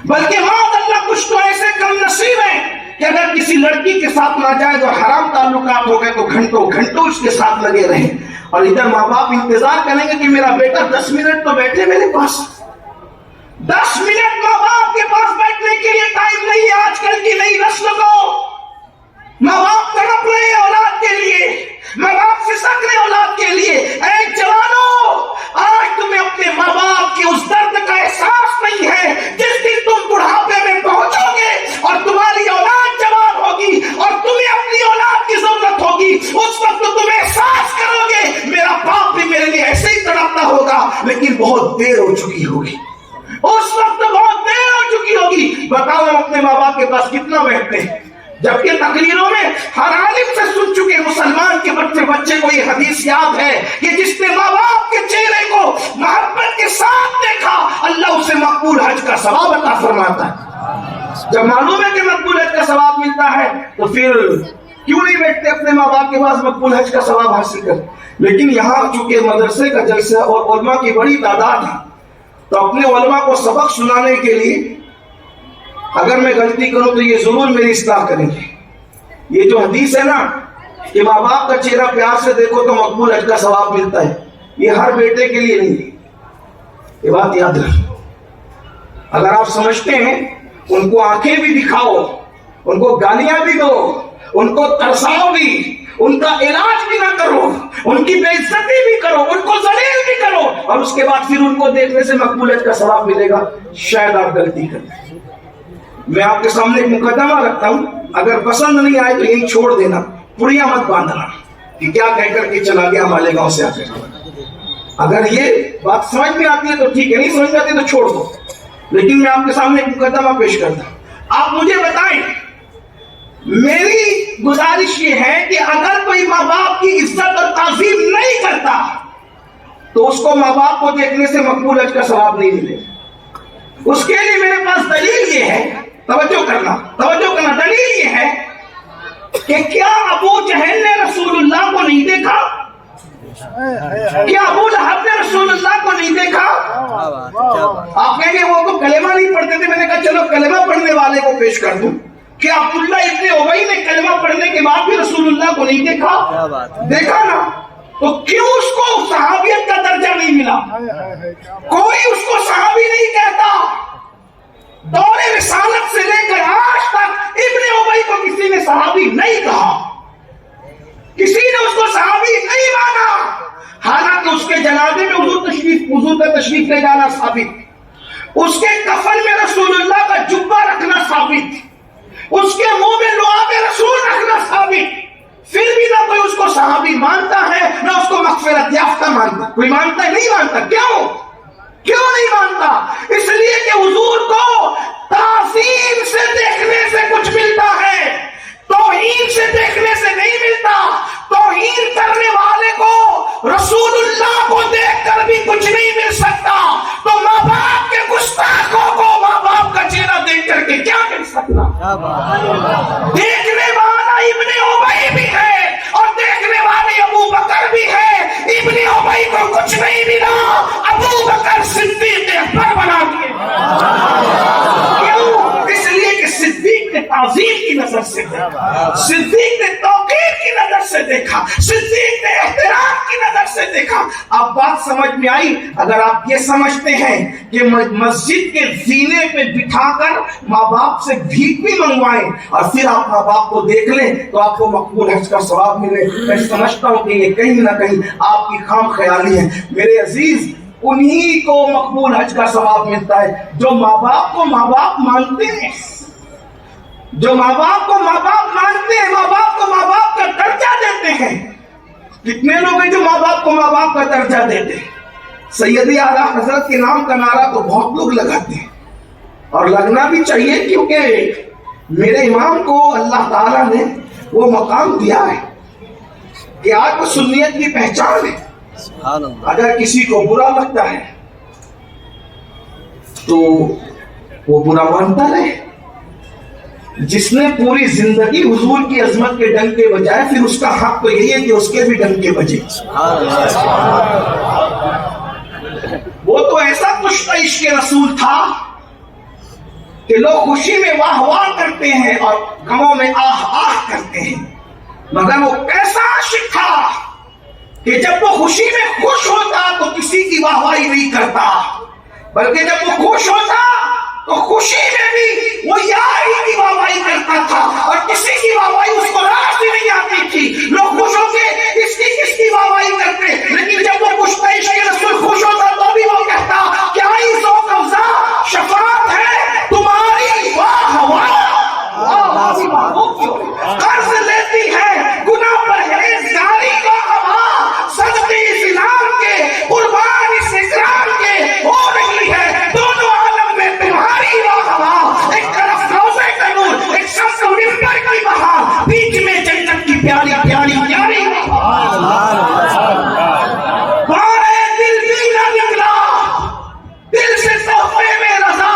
بلکہ معاذ اللہ کچھ تو ایسے کم نصیب ہیں کہ اگر کسی لڑکی کے ساتھ ناجائز اور حرام تعلقات ہو گئے تو گھنٹوں گھنٹوں اس کے ساتھ لگے رہیں، اور ادھر ماں باپ انتظار کریں گے کہ میرا بیٹا 10 منٹ تو بیٹھے میرے پاس۔ 10 منٹ ماں باپ کے پاس بیٹھنے کے لیے ٹائم نہیں ہے آج کل کی نئی نسل کو۔ ماں باپ تڑپ رہے ہیں اولاد کے لیے، ماں باپ سسک رہے اولاد کے لیے۔ اے جوانو، آج تمہیں اپنے ماں باپ کے اس درد کا احساس نہیں ہے۔ جس دن تم بڑھاپے میں پہنچو گے اور تمہاری اولاد جوان ہوگی اور تمہیں اپنی اولاد کی ضرورت ہوگی، اس وقت تم احساس کرو گے میرا باپ بھی میرے لیے ایسے ہی تڑپتا ہوگا، لیکن بہت دیر ہو چکی ہوگی، اس وقت بہت دیر ہو چکی ہوگی۔ بتاؤ ہم اپنے ماں باپ کے پاس کتنا بیٹھتے ہیں، جبکہ تقریروں میں ہر عالم سے سن چکے مسلمان کے بچے کو یہ حدیث یاد ہے کہ جس نے ماں باپ کے چہرے کو محبت کے ساتھ دیکھا اللہ اسے مقبول حج کا ثواب عطا فرماتا ہے۔ جب معلوم ہے کہ مقبول حج کا ثواب ملتا ہے تو پھر کیوں نہیں بیٹھتے اپنے ماں باپ کے پاس مقبول حج کا ثواب حاصل کر؟ لیکن یہاں چونکہ مدرسے کا جلسہ اور علماء کی بڑی تعداد ہے تو اپنے علماء کو سبق سنانے کے لیے اگر میں غلطی کروں تو یہ ضرور میری اصلاح کریں گے۔ یہ جو حدیث ہے نا کہ ماں باپ کا چہرہ پیار سے دیکھو تو مقبول حج کا ثواب ملتا ہے، یہ ہر بیٹے کے لیے نہیں ہے، یہ بات یاد رکھو۔ اگر آپ سمجھتے ہیں ان کو آنکھیں بھی دکھاؤ، ان کو گالیاں بھی دو، ان کو ترساؤ بھی، ان کا علاج بھی نہ کرو، ان کی بے عزتی بھی کرو، ان کو ذلیل بھی کرو، اور اس کے بعد پھر ان کو دیکھنے سے مقبول حج کا ثواب ملے گا، شاید آپ غلطی کریں۔ میں آپ کے سامنے ایک مقدمہ رکھتا ہوں، اگر پسند نہیں آئے تو یہی چھوڑ دینا، پڑیاں مت باندھنا کہ کیا کہہ کر کے چلا گیا مالیگاؤں سے آ کر۔ اگر یہ بات سمجھ میں آتی ہے تو ٹھیک ہے، نہیں سمجھ میں آتی تو چھوڑ دو، لیکن میں آپ کے سامنے ایک مقدمہ پیش کرتا ہوں۔ آپ مجھے بتائیں، میری گزارش یہ ہے کہ اگر کوئی ماں باپ کی عزت اور تعظیم نہیں کرتا تو اس کو ماں باپ کو دیکھنے سے مقبول حج کا ثواب نہیں ملے۔ اس کے لیے میرے پاس دلیل یہ ہے، توجہ کرنا دلیل یہ ہے کہ کیا ابو جہل نے رسول اللہ کو نہیں دیکھا؟ کیا ابو لہب نے رسول اللہ کو نہیں دیکھا؟ آپ کہیں گے وہ تو کلمہ نہیں پڑھتے تھے، میں نے کہا چلو کلمہ پڑھنے والے کو پیش کر دوں۔ کیا عبداللہ ابن ابی نے کلمہ پڑھنے کے بعد بھی رسول اللہ کو نہیں دیکھا؟ دیکھا نا، تو کیوں اس کو صحابیت کا درجہ نہیں ملا؟ کوئی اس کو صحابی نہیں کہتا۔ دور رسالت سے لے کر آج تک ابن ابی کو کسی نے صحابی نہیں کہا، کسی نے اس کو صحابی نہیں مانا، حالانکہ اس کے جنازے میں حضور کا تشریف لے جانا ثابت، اس کے کفن میں رسول اللہ کا جبہ رکھنا ثابت، اس کے منہ میں لعاب رسول رکھنا ثابت، پھر بھی نہ کوئی اس کو صحابی مانتا ہے نہ اس کو مغفرت یافتہ مانتا۔ کوئی مانتا ہے؟ نہیں مانتا۔ کیوں نہیں مانتا؟ اس لیے کہ حضور کو تعظیم سے دیکھنے سے کچھ ملتا ہے، توہین سے دیکھنے سے نہیں ملتا۔ توہین کرنے والے کو رسول اللہ کو دیکھ کر بھی کچھ نہیں مل سکتا، تو ماں باپ کے گستاخوں کو ماں باپ کا چہرہ دیکھ کر کے کیا مل سکتا؟ دیکھنے والا ابن ابی بھی ہے اور دیکھنے والے ابو بکر بھی ہے۔ ابن ابی کو کچھ نہیں ملا، ابو بکر صدیق اکبر بنا دیے۔ کیوں؟ اس لیے کہ صدیق نے تعظیم کی نظر سے دیکھا، صدیق نے توقیر کی نظر سے دیکھا، صدیق نے احترام کی نظر سے دیکھا۔ اب بات سمجھ میں آئی؟ اگر آپ یہ سمجھتے ہیں کہ مسجد کے زینے پہ بٹھا کر ماں باپ سے بھیک بھی منگوائیں اور پھر آپ ماں باپ کو دیکھ لیں تو آپ کو مقبول حج کا ثواب ملے، میں سمجھتا ہوں کہ یہ کہیں نہ کہیں آپ کی خام خیالی ہے۔ میرے عزیز، انہی کو مقبول حج کا ثواب ملتا ہے جو ماں باپ کو ماں باپ مانتے ہیں، جو ماں باپ کو ماں باپ مانتے ہیں، ماں باپ کو ماں باپ کا درجہ دیتے ہیں۔ کتنے لوگ ہیں جو ماں باپ کو ماں باپ کا درجہ دیتے ہیں؟ سیدی اعلیٰ حضرت کے نام کا نعرہ تو بہت لوگ لگاتے ہیں، اور لگنا بھی چاہیے، کیونکہ میرے امام کو اللہ تعالیٰ نے وہ مقام دیا ہے کہ آج وہ سنیت کی پہچان ہے۔ اگر کسی کو برا لگتا ہے تو وہ برا مانتا رہے۔ جس نے پوری زندگی حضور کی عظمت کے ڈنکے بجائے، پھر اس کا حق تو یہی ہے کہ اس کے بھی ڈنکے بجے۔ وہ تو ایسا کچھ عشق رسول تھا کہ لوگ خوشی میں واہ واہ کرتے ہیں اور غموں میں آہ آہ کرتے ہیں، مگر وہ کیسا عاشق تھا کہ جب وہ خوشی میں خوش ہوتا تو کسی کی واہ واہی نہیں کرتا، بلکہ جب وہ خوش ہوتا تو خوشی میں بھی وہ یاری کی واہ واہی کرتا تھا، اور کسی کی واہ واہی اس کو راس بھی نہیں آتی تھی۔ لوگ خوش ہو کے کس کی واہ واہی کرتے، لیکن جب وہ پوچھتا عشق رسول خوش ہوتا تو بھی وہ کہتا کیا ہی ذوق افزا شفاعت ہے تمہاری، واہ واہ قرض لیتی ہے گناہ پرہیزگاری کا ہوا، صدقے اسلام کے قربان اس اکرام کے ہو رہی ہے دونوں عالم میں تمہاری واہ واہ۔ ایک طرف روزے کا نور، ایک شخص ممبر کی بہار، بیچ میں جنت کی پیاری پیاری پیاری بارے دل بھی نہ نکلا، دل سے تحفے میں رضا،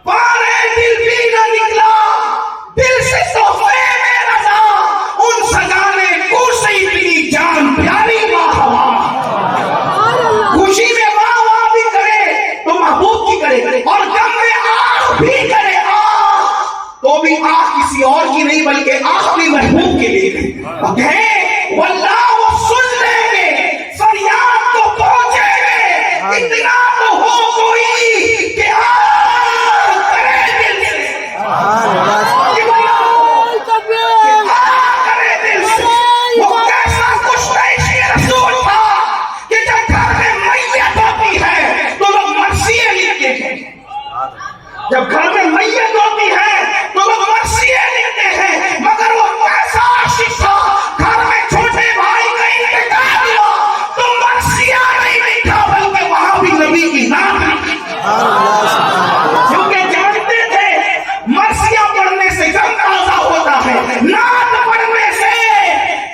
بارے دل بھی نہ نکلا، دل سے تحفے میں رضا، ان سجانے کو سے اتنی جان پیاری واہ واہ۔ خوشی میں واہ واہ بھی کرے تو محبوب کی کرے، اور غم میں آہ بھی کرے تو بھی آہ کسی اور کی نہیں بلکہ آہ بھی محبوب کے لیے، اور کہیں واللہ وہ سن لیں گے، فریاد تو پہنچے گے، اتنا تو ہو کوئی کہ آہ کرے دل سے، آہ کرے دل سے۔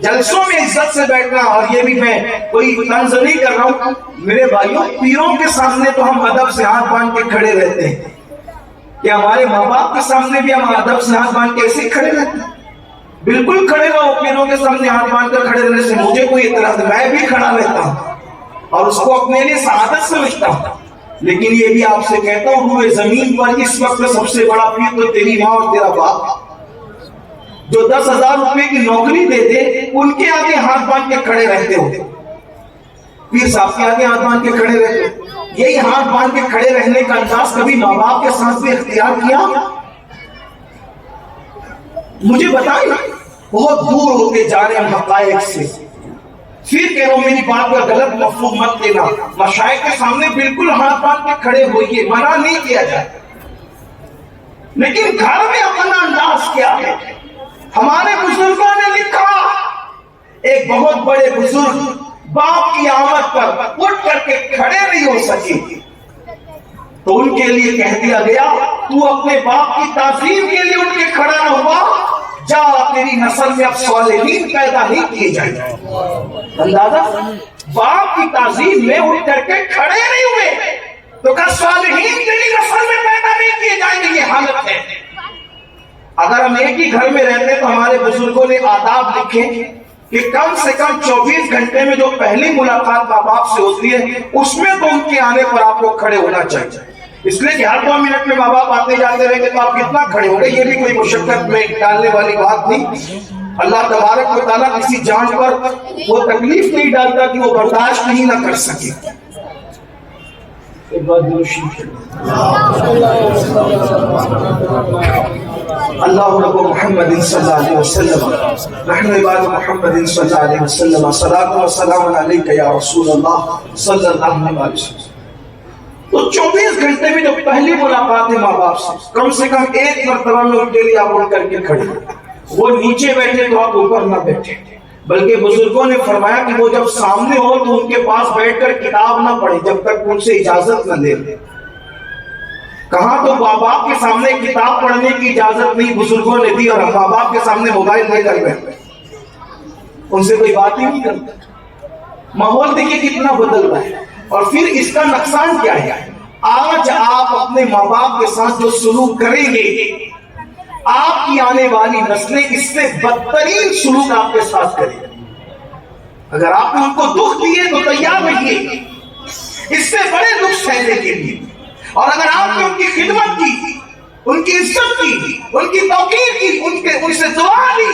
جلسوں میں عزت سے بیٹھنا، اور یہ بھی میں کوئی طنز نہیں کر رہا ہوں میرے بھائیوں، پیروں کے سامنے تو ہم ادب سے ہاتھ باندھ کے کھڑے رہتے ہیں، کہ ہمارے ماں باپ کے سامنے بھی ہم ادب سے ہاتھ باندھ کے ایسے کھڑے رہتے ہیں؟ بالکل کھڑے رہو، پیروں کے سامنے ہاتھ باندھ کر کھڑے رہنے سے مجھے کوئی اعتراض نہیں، میں بھی کھڑا رہتا ہوں اور اس کو اپنے لیے سعادت سمجھتا ہوں، لیکن یہ بھی آپ سے کہتا ہوں روئے زمین پر اس وقت سب سے بڑا پیر تو تیری ماں اور تیرا باپ، جو 10,000 روپے کی نوکری دے دے ان کے آگے ہاتھ باندھ کے کھڑے رہتے ہو، پیر صاحب کے آگے ہاتھ باندھ کے کھڑے رہتے ہو۔ یہی ہاتھ باندھ کے کھڑے رہنے کا انداز کبھی ماں باپ کے ساتھ بھی اختیار کیا؟ مجھے بتائیں، بہت دور ہوتے جا رہے ہیں حقائق سے، پھر کہہ رہا ہوں میری بات کا غلط مفہوم مت لینا، مشائخ کے سامنے بالکل ہاتھ باندھ کے کھڑے ہوئیے، منع نہیں کیا جائے، لیکن گھر میں اپنا انداز کیا ہے؟ ہمارے بزرگوں نے لکھا، ایک بہت بڑے بزرگ باپ کی آمد پر اٹھ کر کے کھڑے نہیں ہو سکے تو ان کے لیے کہہ دیا گیا تو اپنے باپ کی تعظیم کے لیے اٹھ کے کھڑا نہ ہوا، جا تیری نسل میں اب صالحین پیدا نہیں کیے جائیں گے۔ اندازہ، باپ کی تعظیم میں اٹھ کر کے کھڑے نہیں ہوئے تو کہا صالحین تیری نسل میں پیدا نہیں کیے جائیں گے، یہ حالت ہے۔ اگر ہم ایک ہی گھر میں رہتے تو ہمارے بزرگوں نے آداب لکھے کہ کم سے کم 24 گھنٹے میں جو پہلی ملاقات ماں باپ سے ہوتی ہے اس میں تو ان کے آنے پر آپ کو کھڑے ہونا چاہیے، اس لیے کہ ہر 2 منٹ میں ماں باپ آتے جاتے رہیں گے تو آپ کتنا کھڑے ہوں گے؟ یہ بھی کوئی مشقت میں ڈالنے والی بات نہیں۔ اللہ تبارک و تعالیٰ کسی جان پر وہ تکلیف نہیں ڈالتا کہ وہ برداشت نہیں نہ کر سکے۔ اللہ رب محمد صلی اللہ علیہ وسلم، نحن عباد محمد صلی اللہ علیہ وسلم، صلاۃ و سلام علیک یا رسول اللہ صلی اللہ علیہ وسلم۔ تو 24 گھنٹے میں جو پہلی ملاقات ہے ماں باپ سے کم ایک مرتبہ میں ان کے لیے آپ اٹھ کر کے کھڑے، وہ نیچے بیٹھے تو آپ اوپر نہ بیٹھے، بلکہ بزرگوں نے فرمایا کہ وہ جب سامنے ہو تو ان کے پاس بیٹھ کر کتاب نہ پڑھے جب تک ان سے اجازت نہ لے۔ کہاں تو ماں باپ کے سامنے کتاب پڑھنے کی اجازت نہیں بزرگوں نے دی، اور ماں باپ کے سامنے موبائل لے کر بیٹھے، ان سے کوئی بات ہی نہیں کرتے۔ ماحول دیکھیے کتنا بدل رہا ہے، اور پھر اس کا نقصان کیا ہے؟ آج آپ اپنے ماں باپ کے ساتھ جو سلوک کریں گے، آپ کی آنے والی نسلیں اس سے بدترین سلوک آپ کے ساتھ کریں گے۔ اگر آپ نے ان کو دکھ دیے تو تیار رہیے اس سے بڑے دکھ سہنے کے لیے، اور اگر آپ نے ان کی خدمت کی، ان کی عزت کی، ان کی توقیر کی، ان سے دعا لی،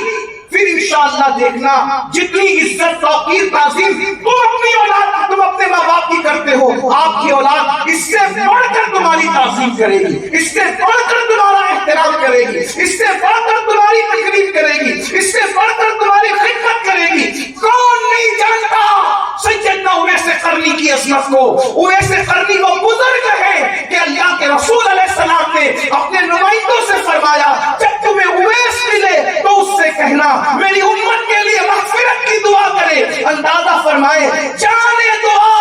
پھر انشاءاللہ دیکھنا جتنی عزت توقیر تعظیم تم اپنی اولاد تم اپنے ماں باپ کی کرتے ہو، آپ کی اولاد اس سے بڑھ کر تمہاری تعظیم کرے گی، اس سے بڑھ کر تمہارا احترام کرے گی، اس سے بڑھ کر تمہاری تقریب کرے گی، اس سے بڑھ کر تمہاری خدمت کرے گی۔ کون نہیں جانتا سیدنا اویس قرنی کی عظمت کو؟ اویس قرنی وہ بزرگ ہے کہ اللہ کے رسول علیہ السلام نے اپنے نمائندوں سے فرمایا جب تمہیں اویس ملے تو اس سے کہنا میری امت کے لیے مغفرت کی دعا کرے۔ اندازہ فرمائے جانے دعا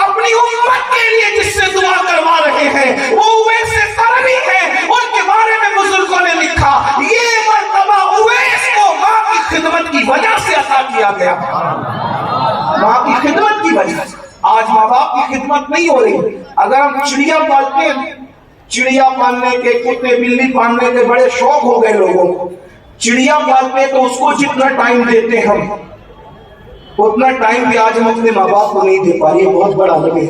اپنی امت کے لیے جس سے دعا کروا رہے ہیں وہ اویس قرنی ہے۔ ان کے بارے میں بزرگوں نے لکھا یہ مرتبہ اویس کو ماں کی خدمت کی وجہ سے عطا کیا گیا، ماں کی خدمت کی وجہ سے۔ آج ماں باپ کی خدمت نہیں ہو رہی۔ اگر ہم چڑیا پالتے ہیں، چڑیا پالنے کے، کتے بلی پالنے کے بڑے شوق ہو گئے لوگوں کو، چڑیا پالتے تو اس کو جتنا ٹائم دیتے ہم اتنا ٹائم بھی آج ہم اپنے ماں باپ کو نہیں دے پا رہے، بہت بڑا لگے۔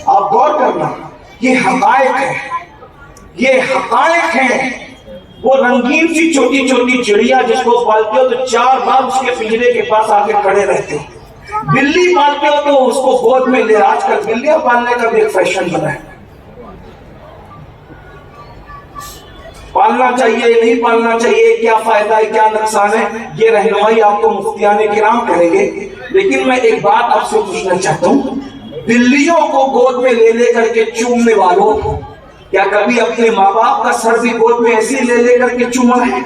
آپ غور کرنا، یہ حقائق ہے، یہ حقائق ہیں۔ وہ رنگین سی چھوٹی چھوٹی چڑیا جس کو پالتے ہو تو 4 بار اس کے پنجرے کے پاس آ کے کھڑے رہتے ہو، بلی پالتے ہو تو اس کو گود میں لے۔ آج کل بلیاں پالنے کا بھی ایک فیشن بنا ہے، پالنا چاہیے نہیں پالنا چاہیے، کیا فائدہ ہے کیا نقصان ہے، یہ رہنمائی آپ کو مفتیان کرام کریں گے۔ لیکن میں ایک بات آپ سے پوچھنا چاہتا ہوں، بلیوں کو گود میں لے لے کر کے چومنے والوں، کیا کبھی اپنے ماں باپ کا سر بھی گود میں ایسے لے لے کر کے چوما ہے؟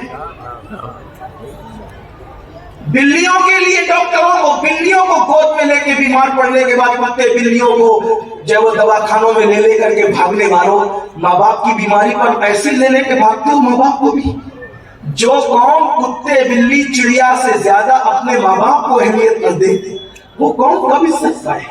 بلیوں کے لیے ڈاکٹروں کو بلیوں کو گود میں لے کے بیمار پڑنے کے بعد کتے بلیوں کو جب وہ دواخانوں میں لے لے کر کے بھاگنے والوں، ماں باپ کی بیماری پر پیسے لے لے کے بھاگتے ہو ماں باپ کو بھی۔ جو قوم کتے بلی چڑیا سے زیادہ اپنے ماں باپ کو اہمیت نہ دے وہ قوم کب عزت پائے،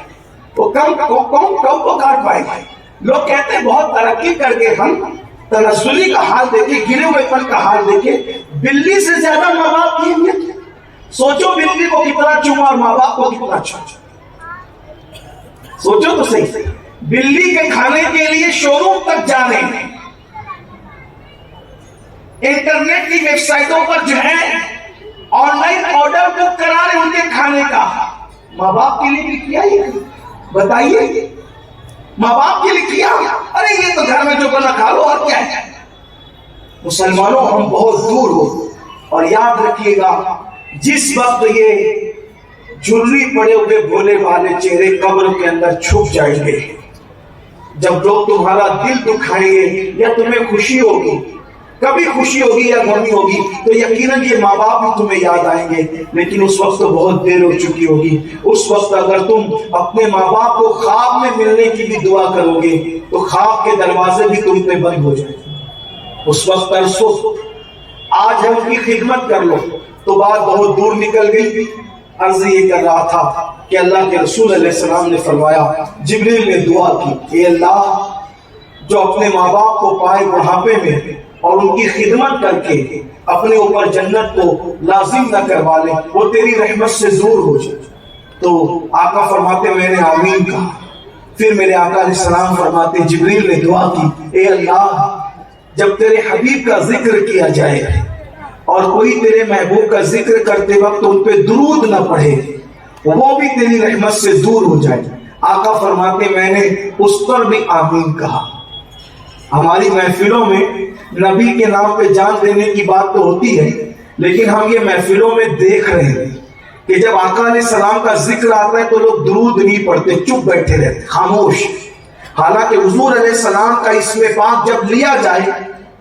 وہ قوم کب کو کاٹ پائے گی؟ لوگ کہتے ہیں بہت ترقی کر کے ہم تنزلی کا حال دیکھیں، گرے ہوئے پن کا حال دیکھیں، بلی سے زیادہ ماں باپ کی اہمیت۔ سوچو بلی کو کتنا چوما اور ماں باپ کو کتنا چوما، سوچو تو صحیح۔ بلی کے کھانے کے لیے شو روم تک جانے، انٹرنیٹ کی ویب سائٹوں پر جو ہے آن لائن آرڈر بک کرا رہے ان کے کھانے کا، ماں باپ کے لیے بھی کیا یہ بتائیے؟ ماں باپ کے لیے کیا؟ ارے یہ تو گھر میں جو کرنا کھا لو اور کیا ہے۔ مسلمانوں ہم بہت دور ہو، اور یاد رکھیے گا جس وقت یہ جھرری پڑے ہوئے بھولے والے چہرے قبر کے اندر چھپ جائیں گے، جب لوگ تمہارا دل دکھائیں گے یا تمہیں خوشی ہوگی، کبھی خوشی ہوگی یا غمی ہوگی، تو یقیناً یہ ماں باپ بھی تمہیں یاد آئیں گے، لیکن اس وقت تو بہت دیر ہو چکی ہوگی۔ اس وقت اگر تم اپنے ماں باپ کو خواب میں ملنے کی بھی دعا کرو گے تو خواب کے دروازے بھی تم پہ بند ہو جائیں گے۔ اس وقت ترسو، آج ہے ان کی خدمت کر لو، تو بات بہت دور نکل گئی۔ عرض یہ کر رہا تھا کہ اللہ کے رسول علیہ السلام نے فرمایا، جبریل نے دعا کی، اے اللہ جو اپنے ماں باپ کو پائے بڑھاپے میں اور ان کی خدمت کر کے اپنے اوپر جنت کو لازم نہ کروا لے، وہ تیری رحمت سے دور ہو جائے۔ تو آقا فرماتے میں نے آمین کہا۔ پھر میرے آقا علیہ السلام فرماتے جبریل نے دعا کی، اے اللہ جب تیرے حبیب کا ذکر کیا جائے اور کوئی تیرے محبوب کا ذکر کرتے وقت ان پہ درود نہ پڑھے، وہ بھی تیری رحمت سے دور ہو جائے۔ آقا فرماتے میں نے اس پر بھی آمین کہا۔ ہماری محفلوں میں نبی کے نام پہ جان دینے کی بات تو ہوتی ہے، لیکن ہم یہ محفلوں میں دیکھ رہے ہیں کہ جب آقا علیہ السلام کا ذکر آتا ہے تو لوگ درود نہیں پڑھتے، چپ بیٹھے رہتے، خاموش۔ حالانکہ حضور علیہ السلام کا اسم پاک جب لیا جائے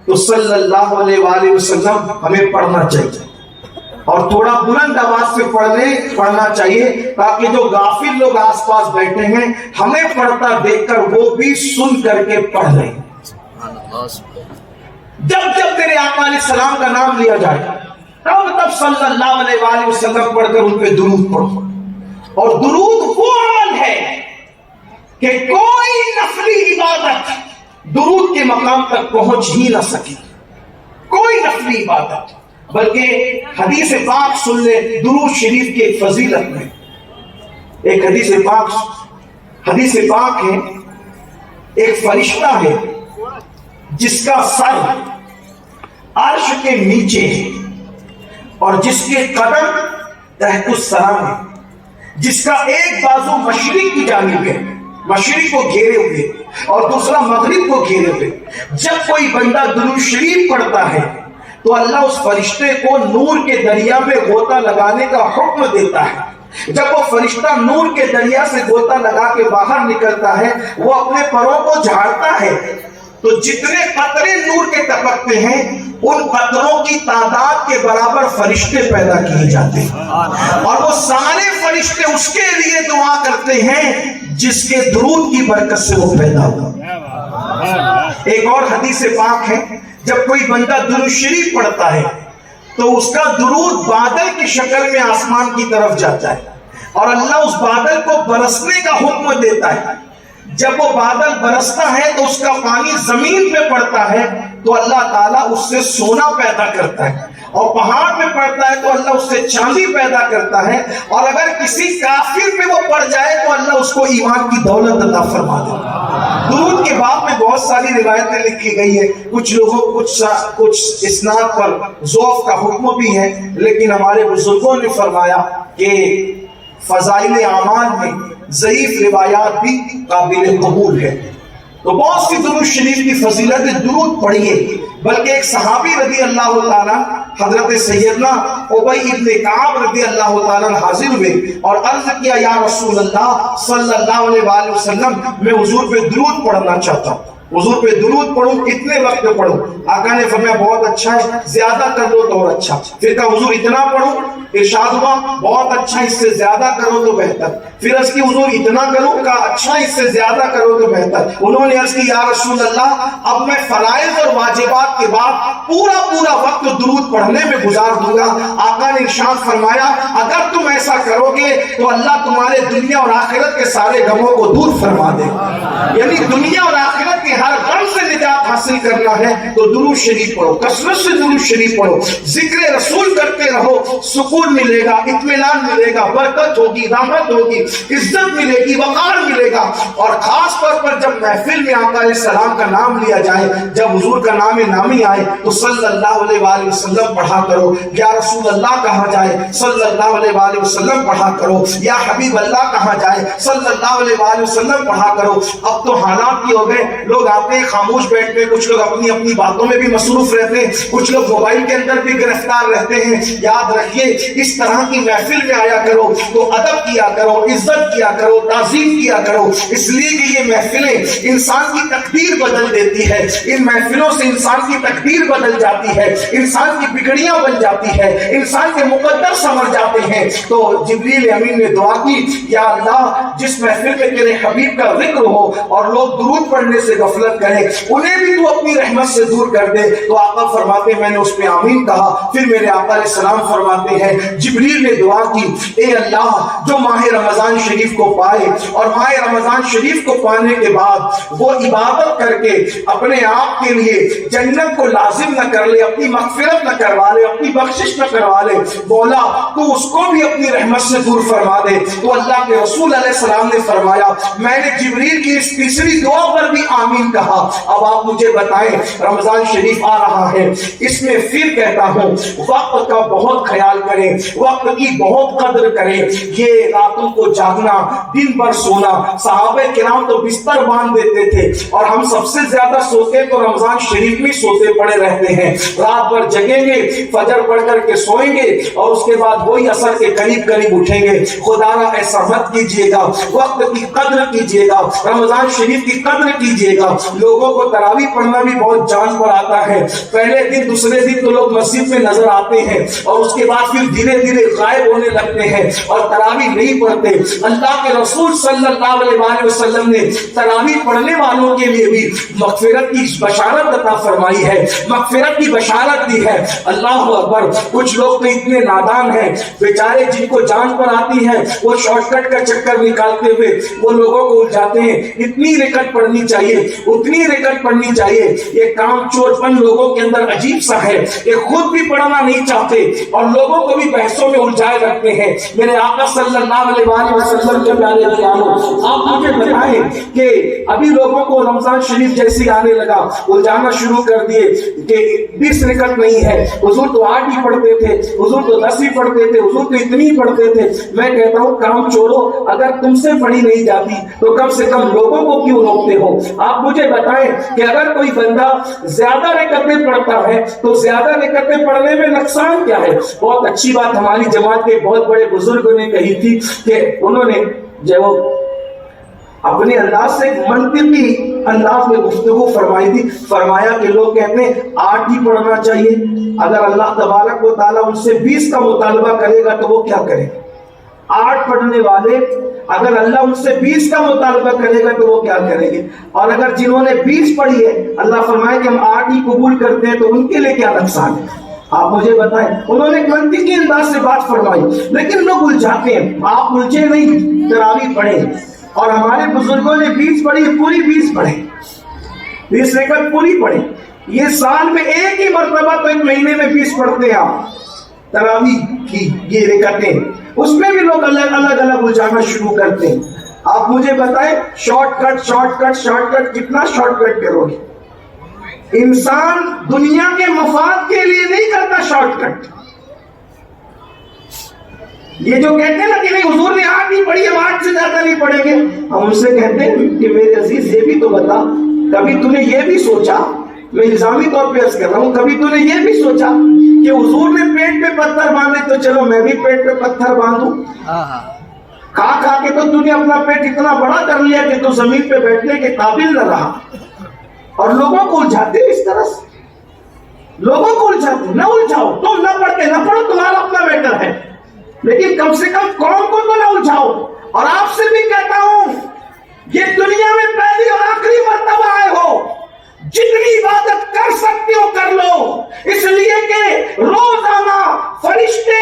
تو صلی اللہ علیہ وآلہ وسلم ہمیں پڑھنا چاہیے، اور تھوڑا بلند آواز سے پڑھنا چاہیے تاکہ جو غافل لوگ آس پاس بیٹھے ہیں ہمیں پڑھتا دیکھ کر وہ بھی سن کر کے پڑھ لیں۔ جب تیرے آقا علیہ السلام کا نام لیا جائے تب صلی اللہ علیہ وآلہ وسلم پڑھ کر ان پہ درود پڑھو۔ اور درود وہ عمل ہے کہ کوئی نفلی عبادت درود کے مقام تک پہنچ ہی نہ سکی، کوئی نفلی عبادت۔ بلکہ حدیث پاک سن لے درود شریف کی ایک فضیلت میں، ایک حدیث پاک ہے، ایک فرشتہ ہے جس کا سر عرش کے نیچے ہے اور جس کے قدم تحت الثرى ہے، جس کا ایک بازو مشرق کی جانب ہے، مشرق کو گھیرے ہوئے، اور دوسرا مغرب کو گھیرے ہوئے۔ جب کوئی بندہ درود شریف پڑھتا ہے تو اللہ اس فرشتے کو نور کے دریا میں غوطہ لگانے کا حکم دیتا ہے۔ جب وہ فرشتہ نور کے دریا سے غوطہ لگا کے باہر نکلتا ہے، وہ اپنے پروں کو جھاڑتا ہے تو جتنے قطرے نور کے ٹپکتے ہیں ان قطروں کی تعداد کے برابر فرشتے پیدا کیے جاتے ہیں، اور وہ سارے فرشتے اس کے لیے دعا کرتے ہیں جس کے درود کی برکت سے وہ پیدا ہوا۔ ایک اور حدیث پاک ہے، جب کوئی بندہ درود شریف پڑھتا ہے تو اس کا درود بادل کی شکل میں آسمان کی طرف جاتا ہے، اور اللہ اس بادل کو برسنے کا حکم دیتا ہے۔ جب وہ بادل برستا ہے تو اس کا پانی زمین پہ پڑتا ہے تو اللہ تعالیٰ اس سے سونا پیدا کرتا ہے، اور پہاڑ میں پڑتا ہے تو اللہ اس سے چاندی پیدا کرتا ہے، اور اگر کسی کافر پہ وہ پڑ جائے تو اللہ اس کو ایمان کی دولت عطا فرما دیتا ہے۔ درود کے باب میں بہت ساری روایتیں لکھی گئی ہے، کچھ لوگوں کچھ اسناد پر ضعف کا حکم بھی ہے، لیکن ہمارے بزرگوں نے فرمایا کہ فضائل اعمال میں ضعیف روایات بھی قابل قبول ہے۔ تو بہت سی درود شریف کی فضیلت، درود پڑھیے۔ بلکہ ایک صحابی رضی اللہ تعالیٰ حضرت سیدنا ابی ابن کعب رضی اللہ تعالیٰ حاضر ہوئے اور عرض کیا، یا رسول اللہ صلی اللہ علیہ وآلہ وسلم، میں حضور پہ درود پڑھنا چاہتا ہوں۔ حضور پہ درود پڑھو کتنے وقت پڑھو؟ آقا نے فرمایا بہت اچھا ہے، زیادہ کر دو تو اور اچھا. پھر کہا حضور اتنا پڑھو؟ ارشاد ہوا بہت اچھا، اس سے زیادہ کرو تو بہتر. پھر عرض کی حضور اتنا کرو؟ کہا اچھا اس سے زیادہ کرو تو بہتر. انہوں نے عرض کی یا رسول اللہ اب میں فرائض اور واجبات کے بعد پورا وقت درود پڑھنے میں گزار دوں گا. آقا نے ارشاد فرمایا اگر تم ایسا کرو گے تو اللہ تمہارے دنیا اور آخرت کے سارے غموں کو دور فرما دے. یعنی دنیا اور آخرت کے ہر غم سے نجات حاصل کرنا ہے تو درود شریف پڑھو، کثرت سے درود شریف پڑھو، ذکر رسول کرتے رہو. سکون ملے گا، اطمینان ملے گا، برکت ہوگی، رحمت ہوگی، عزت ملے گی، وقار ملے گا. اور خاص طور پر جب محفل میں آقا علیہ السلام کا نام لیا جائے، جب حضور کا نام نامی آئے تو صلی اللہ علیہ وآلہ وسلم پڑھا کرو. یا رسول اللہ کہا جائے صلی اللہ علیہ وآلہ وسلم پڑھا کرو. یا حبیب اللہ کہا جائے صلی اللہ علیہ وآلہ وسلم پڑھا کرو. اب تو حالات یہ ہو گئے، لوگ آتے ہیں خاموش بیٹھتے ہیں، کچھ لوگ اپنی باتوں میں بھی مصروف رہتے ہیں، کچھ لوگ موبائل کے اندر بھی گرفتار رہتے ہیں. یاد رکھیے اس طرح کی محفل میں آیا کرو تو ادب کیا کرو، عزت کیا کرو، تعظیم کیا کرو. اس لیے کہ یہ محفلیں انسان کی تقدیر بدل دیتی ہے. ان محفلوں سے انسان کی تقدیر بدل جاتی ہے، انسان کی بگڑیاں بن جاتی ہے، انسان کے مقدر سنور جاتے ہیں. تو جبریل امین نے دعا کی یا اللہ جس محفل میں تیرے حبیب کا ذکر ہو اور لوگ درود پڑھنے سے غفلت کریں انہیں بھی تو اپنی رحمت سے دور کر دے. تو آقا فرماتے میں نے اس پہ آمین کہا. پھر میرے آقا علیہ السلام فرماتے ہیں جبریل نے دعا کی اے اللہ جو ماہ رمضان شریف کو پائے اور ماہ رمضان شریف کو پانے کے بعد وہ عبادت کر کے اپنے آپ کے لیے جنت کو لازم نہ کر لے، اپنی مغفرت نہ کروا لے، اپنی بخشش نہ کروا لے، مولا تو اس کو بھی اپنی رحمت سے دور فرما دے. تو اللہ کے رسول علیہ السلام نے فرمایا میں نے جبریل کی اس تیسری دعا پر بھی آمین کہا. اب آپ مجھے بتائیں رمضان شریف آ رہا ہے، اس میں پھر کہتا ہوں وقت کا بہت خیال کریں، وقت کی بہت قدر کریں. یہ راتوں کو جاگنا، دن بھر سونا، صحابہ کرام تو بستر باندھ دیتے تھے اور ہم سب سے زیادہ سوتے تو رمضان شریف میں سوتے پڑے رہتے ہیں. رات بھر جگیں گے، فجر پڑھ کر کے سوئیں گے اور اس کے بعد وہی عصر کے قریب اٹھیں گے. خدا را ایسا مت کیجیے گا، وقت کی قدر کیجیے گا، رمضان شریف کی قدر کیجیے گا. لوگوں کو تراویح پڑھنا بھی بہت جان پر آتا ہے. پہلے دن دوسرے دن تو لوگ مسجد میں نظر آتے ہیں اور اس کے بعد پھر دھیرے دھیرے غائب ہونے لگتے ہیں اور تراویح نہیں پڑھتے. اللہ کے رسول صلی اللہ علیہ وآلہ وسلم نے تراویح پڑھنے والوں کے لیے بھی مغفرت کی بشارت عطا فرمائی ہے، مغفرت کی بشارت دی ہے. اللہ اکبر. کچھ لوگ تو اتنے نادان ہیں بیچارے جن کو جان پر آتی ہے وہ شارٹ کٹ کا چکر نکالتے ہوئے وہ لوگوں کو الجھاتے ہیں. اتنی رکعت پڑھنی چاہیے، اتنی رکعت پڑھنی چاہیے. یہ کام چور پن لوگوں کے اندر عجیب سا ہے کہ خود بھی پڑھنا نہیں چاہتے اور لوگوں کو بھی بحثوں میں الجھائے رکھتے ہیں. میرے آقا صلی اللہ علیہ وآلہ وسلم کے پیارے پیاروں آپ مجھے بتائیں کہ ابھی لوگوں کو رمضان شریف جیسی آنے لگا الجھانا شروع کر دیے کہ 20 رکعت نہیں ہے، حضور تو 8 ہی پڑھتے تھے، حضور تو 10 ہی پڑھتے تھے، حضور تو اتنی ہی پڑھتے تھے. میں کہتا ہوں کام چھوڑو، اگر تم سے پڑھی نہیں جاتی تو کم سے کم لوگوں کو کیوں روکتے ہو؟ آپ مجھے بتائیں کہ اگر کوئی بندہ زیادہ رکعتیں پڑھتا ہے تو زیادہ رکعتیں پڑھنے میں نقصان کیا ہے؟ بہت اچھی بات ہماری جماعت کے بہت بڑے بزرگوں نے کہی تھی کہ انہوں نے جو اپنے انداز سے منطقی انداز میں گفتگو فرمائی تھی. فرمایا کہ لوگ کہتے ہیں 8 ہی پڑھنا چاہیے، اگر اللہ تبارک و تعالیٰ ان سے 20 کا مطالبہ کرے گا تو وہ کیا کریں؟ 8 پڑھنے والے اگر اللہ ان سے 20 کا مطالبہ کرے گا تو وہ کیا کریں گے؟ اور اگر جنہوں نے 20 پڑھی ہے اللہ فرمائے کہ ہم 8 ہی قبول کرتے ہیں تو ان کے لیے کیا نقصان ہے؟ آپ مجھے بتائیں. انہوں نے منطقی انداز سے بات فرمائی لیکن لوگ الجھاتے ہیں. آپ الجھے نہیں، تراویح پڑھیں. اور ہمارے بزرگوں نے 20 پڑھی، پوری 20 پڑھیں، 20 رکعت پوری پڑھیں. یہ سال میں ایک ہی مرتبہ تو ایک مہینے میں 20 پڑھتے ہیں آپ تراویح کی یہ رکعتیں، اس میں بھی لوگ الگ الگ الجھانا شروع کرتے ہیں. آپ مجھے بتائیں شارٹ کٹ کتنا شارٹ کٹ کرو گے؟ انسان دنیا کے مفاد کے لیے نہیں کرتا شارٹ کٹ. یہ جو کہتے ہیں نا کہ نہیں حضور نے 8 نہیں پڑھی، ہم 8 سے زیادہ نہیں پڑھیں گے، ہم ان سے کہتے ہیں کہ میرے عزیز یہ بھی تو بتا، کبھی تو نے یہ بھی سوچا، میں الزامی طور پہ عرض کر رہا ہوں، کبھی تو نے یہ بھی سوچا کہ حضور نے پیٹ پہ پتھر باندھے تو چلو میں بھی پیٹ پہ پتھر باندھوں. کھا کے تو نے اپنا پیٹ اتنا بڑا کر لیا کہ تو زمین پہ بیٹھنے کے قابل نہ رہا. اور لوگوں کو الجھاتے اس طرح سے، لوگوں کو الجھاتے. نہ الجھاؤ، تم نہ پڑھتے نہ پڑھو، تمہارا اپنا میٹر ہے، لیکن کم سے کم قوم کو تو نہ الجھاؤ. اور آپ سے بھی کہتا ہوں، یہ دنیا میں پہلی اور آخری مرتبہ آئے ہو، جتنی عبادت کر سکتے ہو کر لو، اس لیے کہ روزانہ فرشتے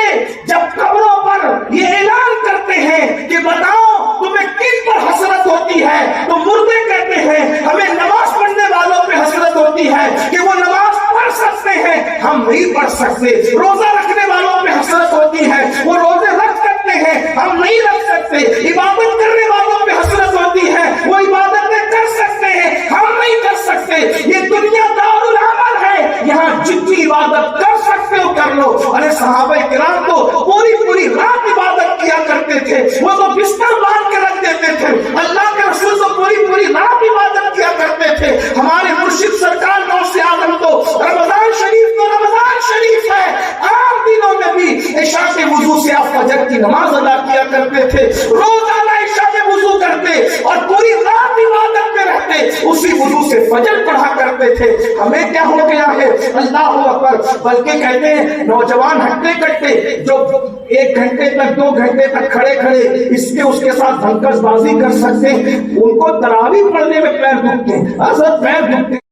جب قبروں پر یہ اعلان کرتے ہیں کہ بتاؤ تمہیں کن پر حسرت ہوتی ہے، تو مردے کہتے ہیں ہمیں نماز پڑھنے والوں پہ حسرت ہوتی ہے کہ وہ نماز پڑھ سکتے ہیں، ہم نہیں پڑھ سکتے. روزہ رکھنے والوں پہ حسرت ہوتی ہے، وہ روزے رکھ سکتے ہیں، ہم نہیں رکھ سکتے. عبادت کرنے والوں پہ حسرت ہوتی ہے، وہ عبادتیں کر سکتے ہیں، ہم نہیں کر سکتے. یہ دنیا دار العمل ہے، یہاں جتنی عبادت کر سکتے ہو کر لو. ارے صحابہ کرام تو پوری رات عبادت کیا کرتے تھے، وہ تو بستر باندھ کے رکھ دیتے تھے. اللہ کے رسول تو پوری رات عبادت کیا کرتے تھے. ہمارے مرشد سرکار غوث اعظم تو رمضان شریف ہے، 8 دنوں میں بھی عشاء کے وضو سے آپ فجر کی نماز ادا کیا کرتے تھے، روزانہ عشاء میں وضو کرتے اور پوری رات عبادت میں رہتے، اسی وضو سے فجر پڑھا کرتے تھے. ہمیں کیا ہو گیا ہے؟ اللہ اکبر. بلکہ کہتے ہیں نوجوان ہٹتے کٹتے جو 1 گھنٹے تک 2 گھنٹے تک کھڑے اس کے ساتھ دھنکس بازی کر سکتے ہیں، ان کو تراویح پڑھنے میں پیر دکھتے ہیں. حضرت پیر دکھتے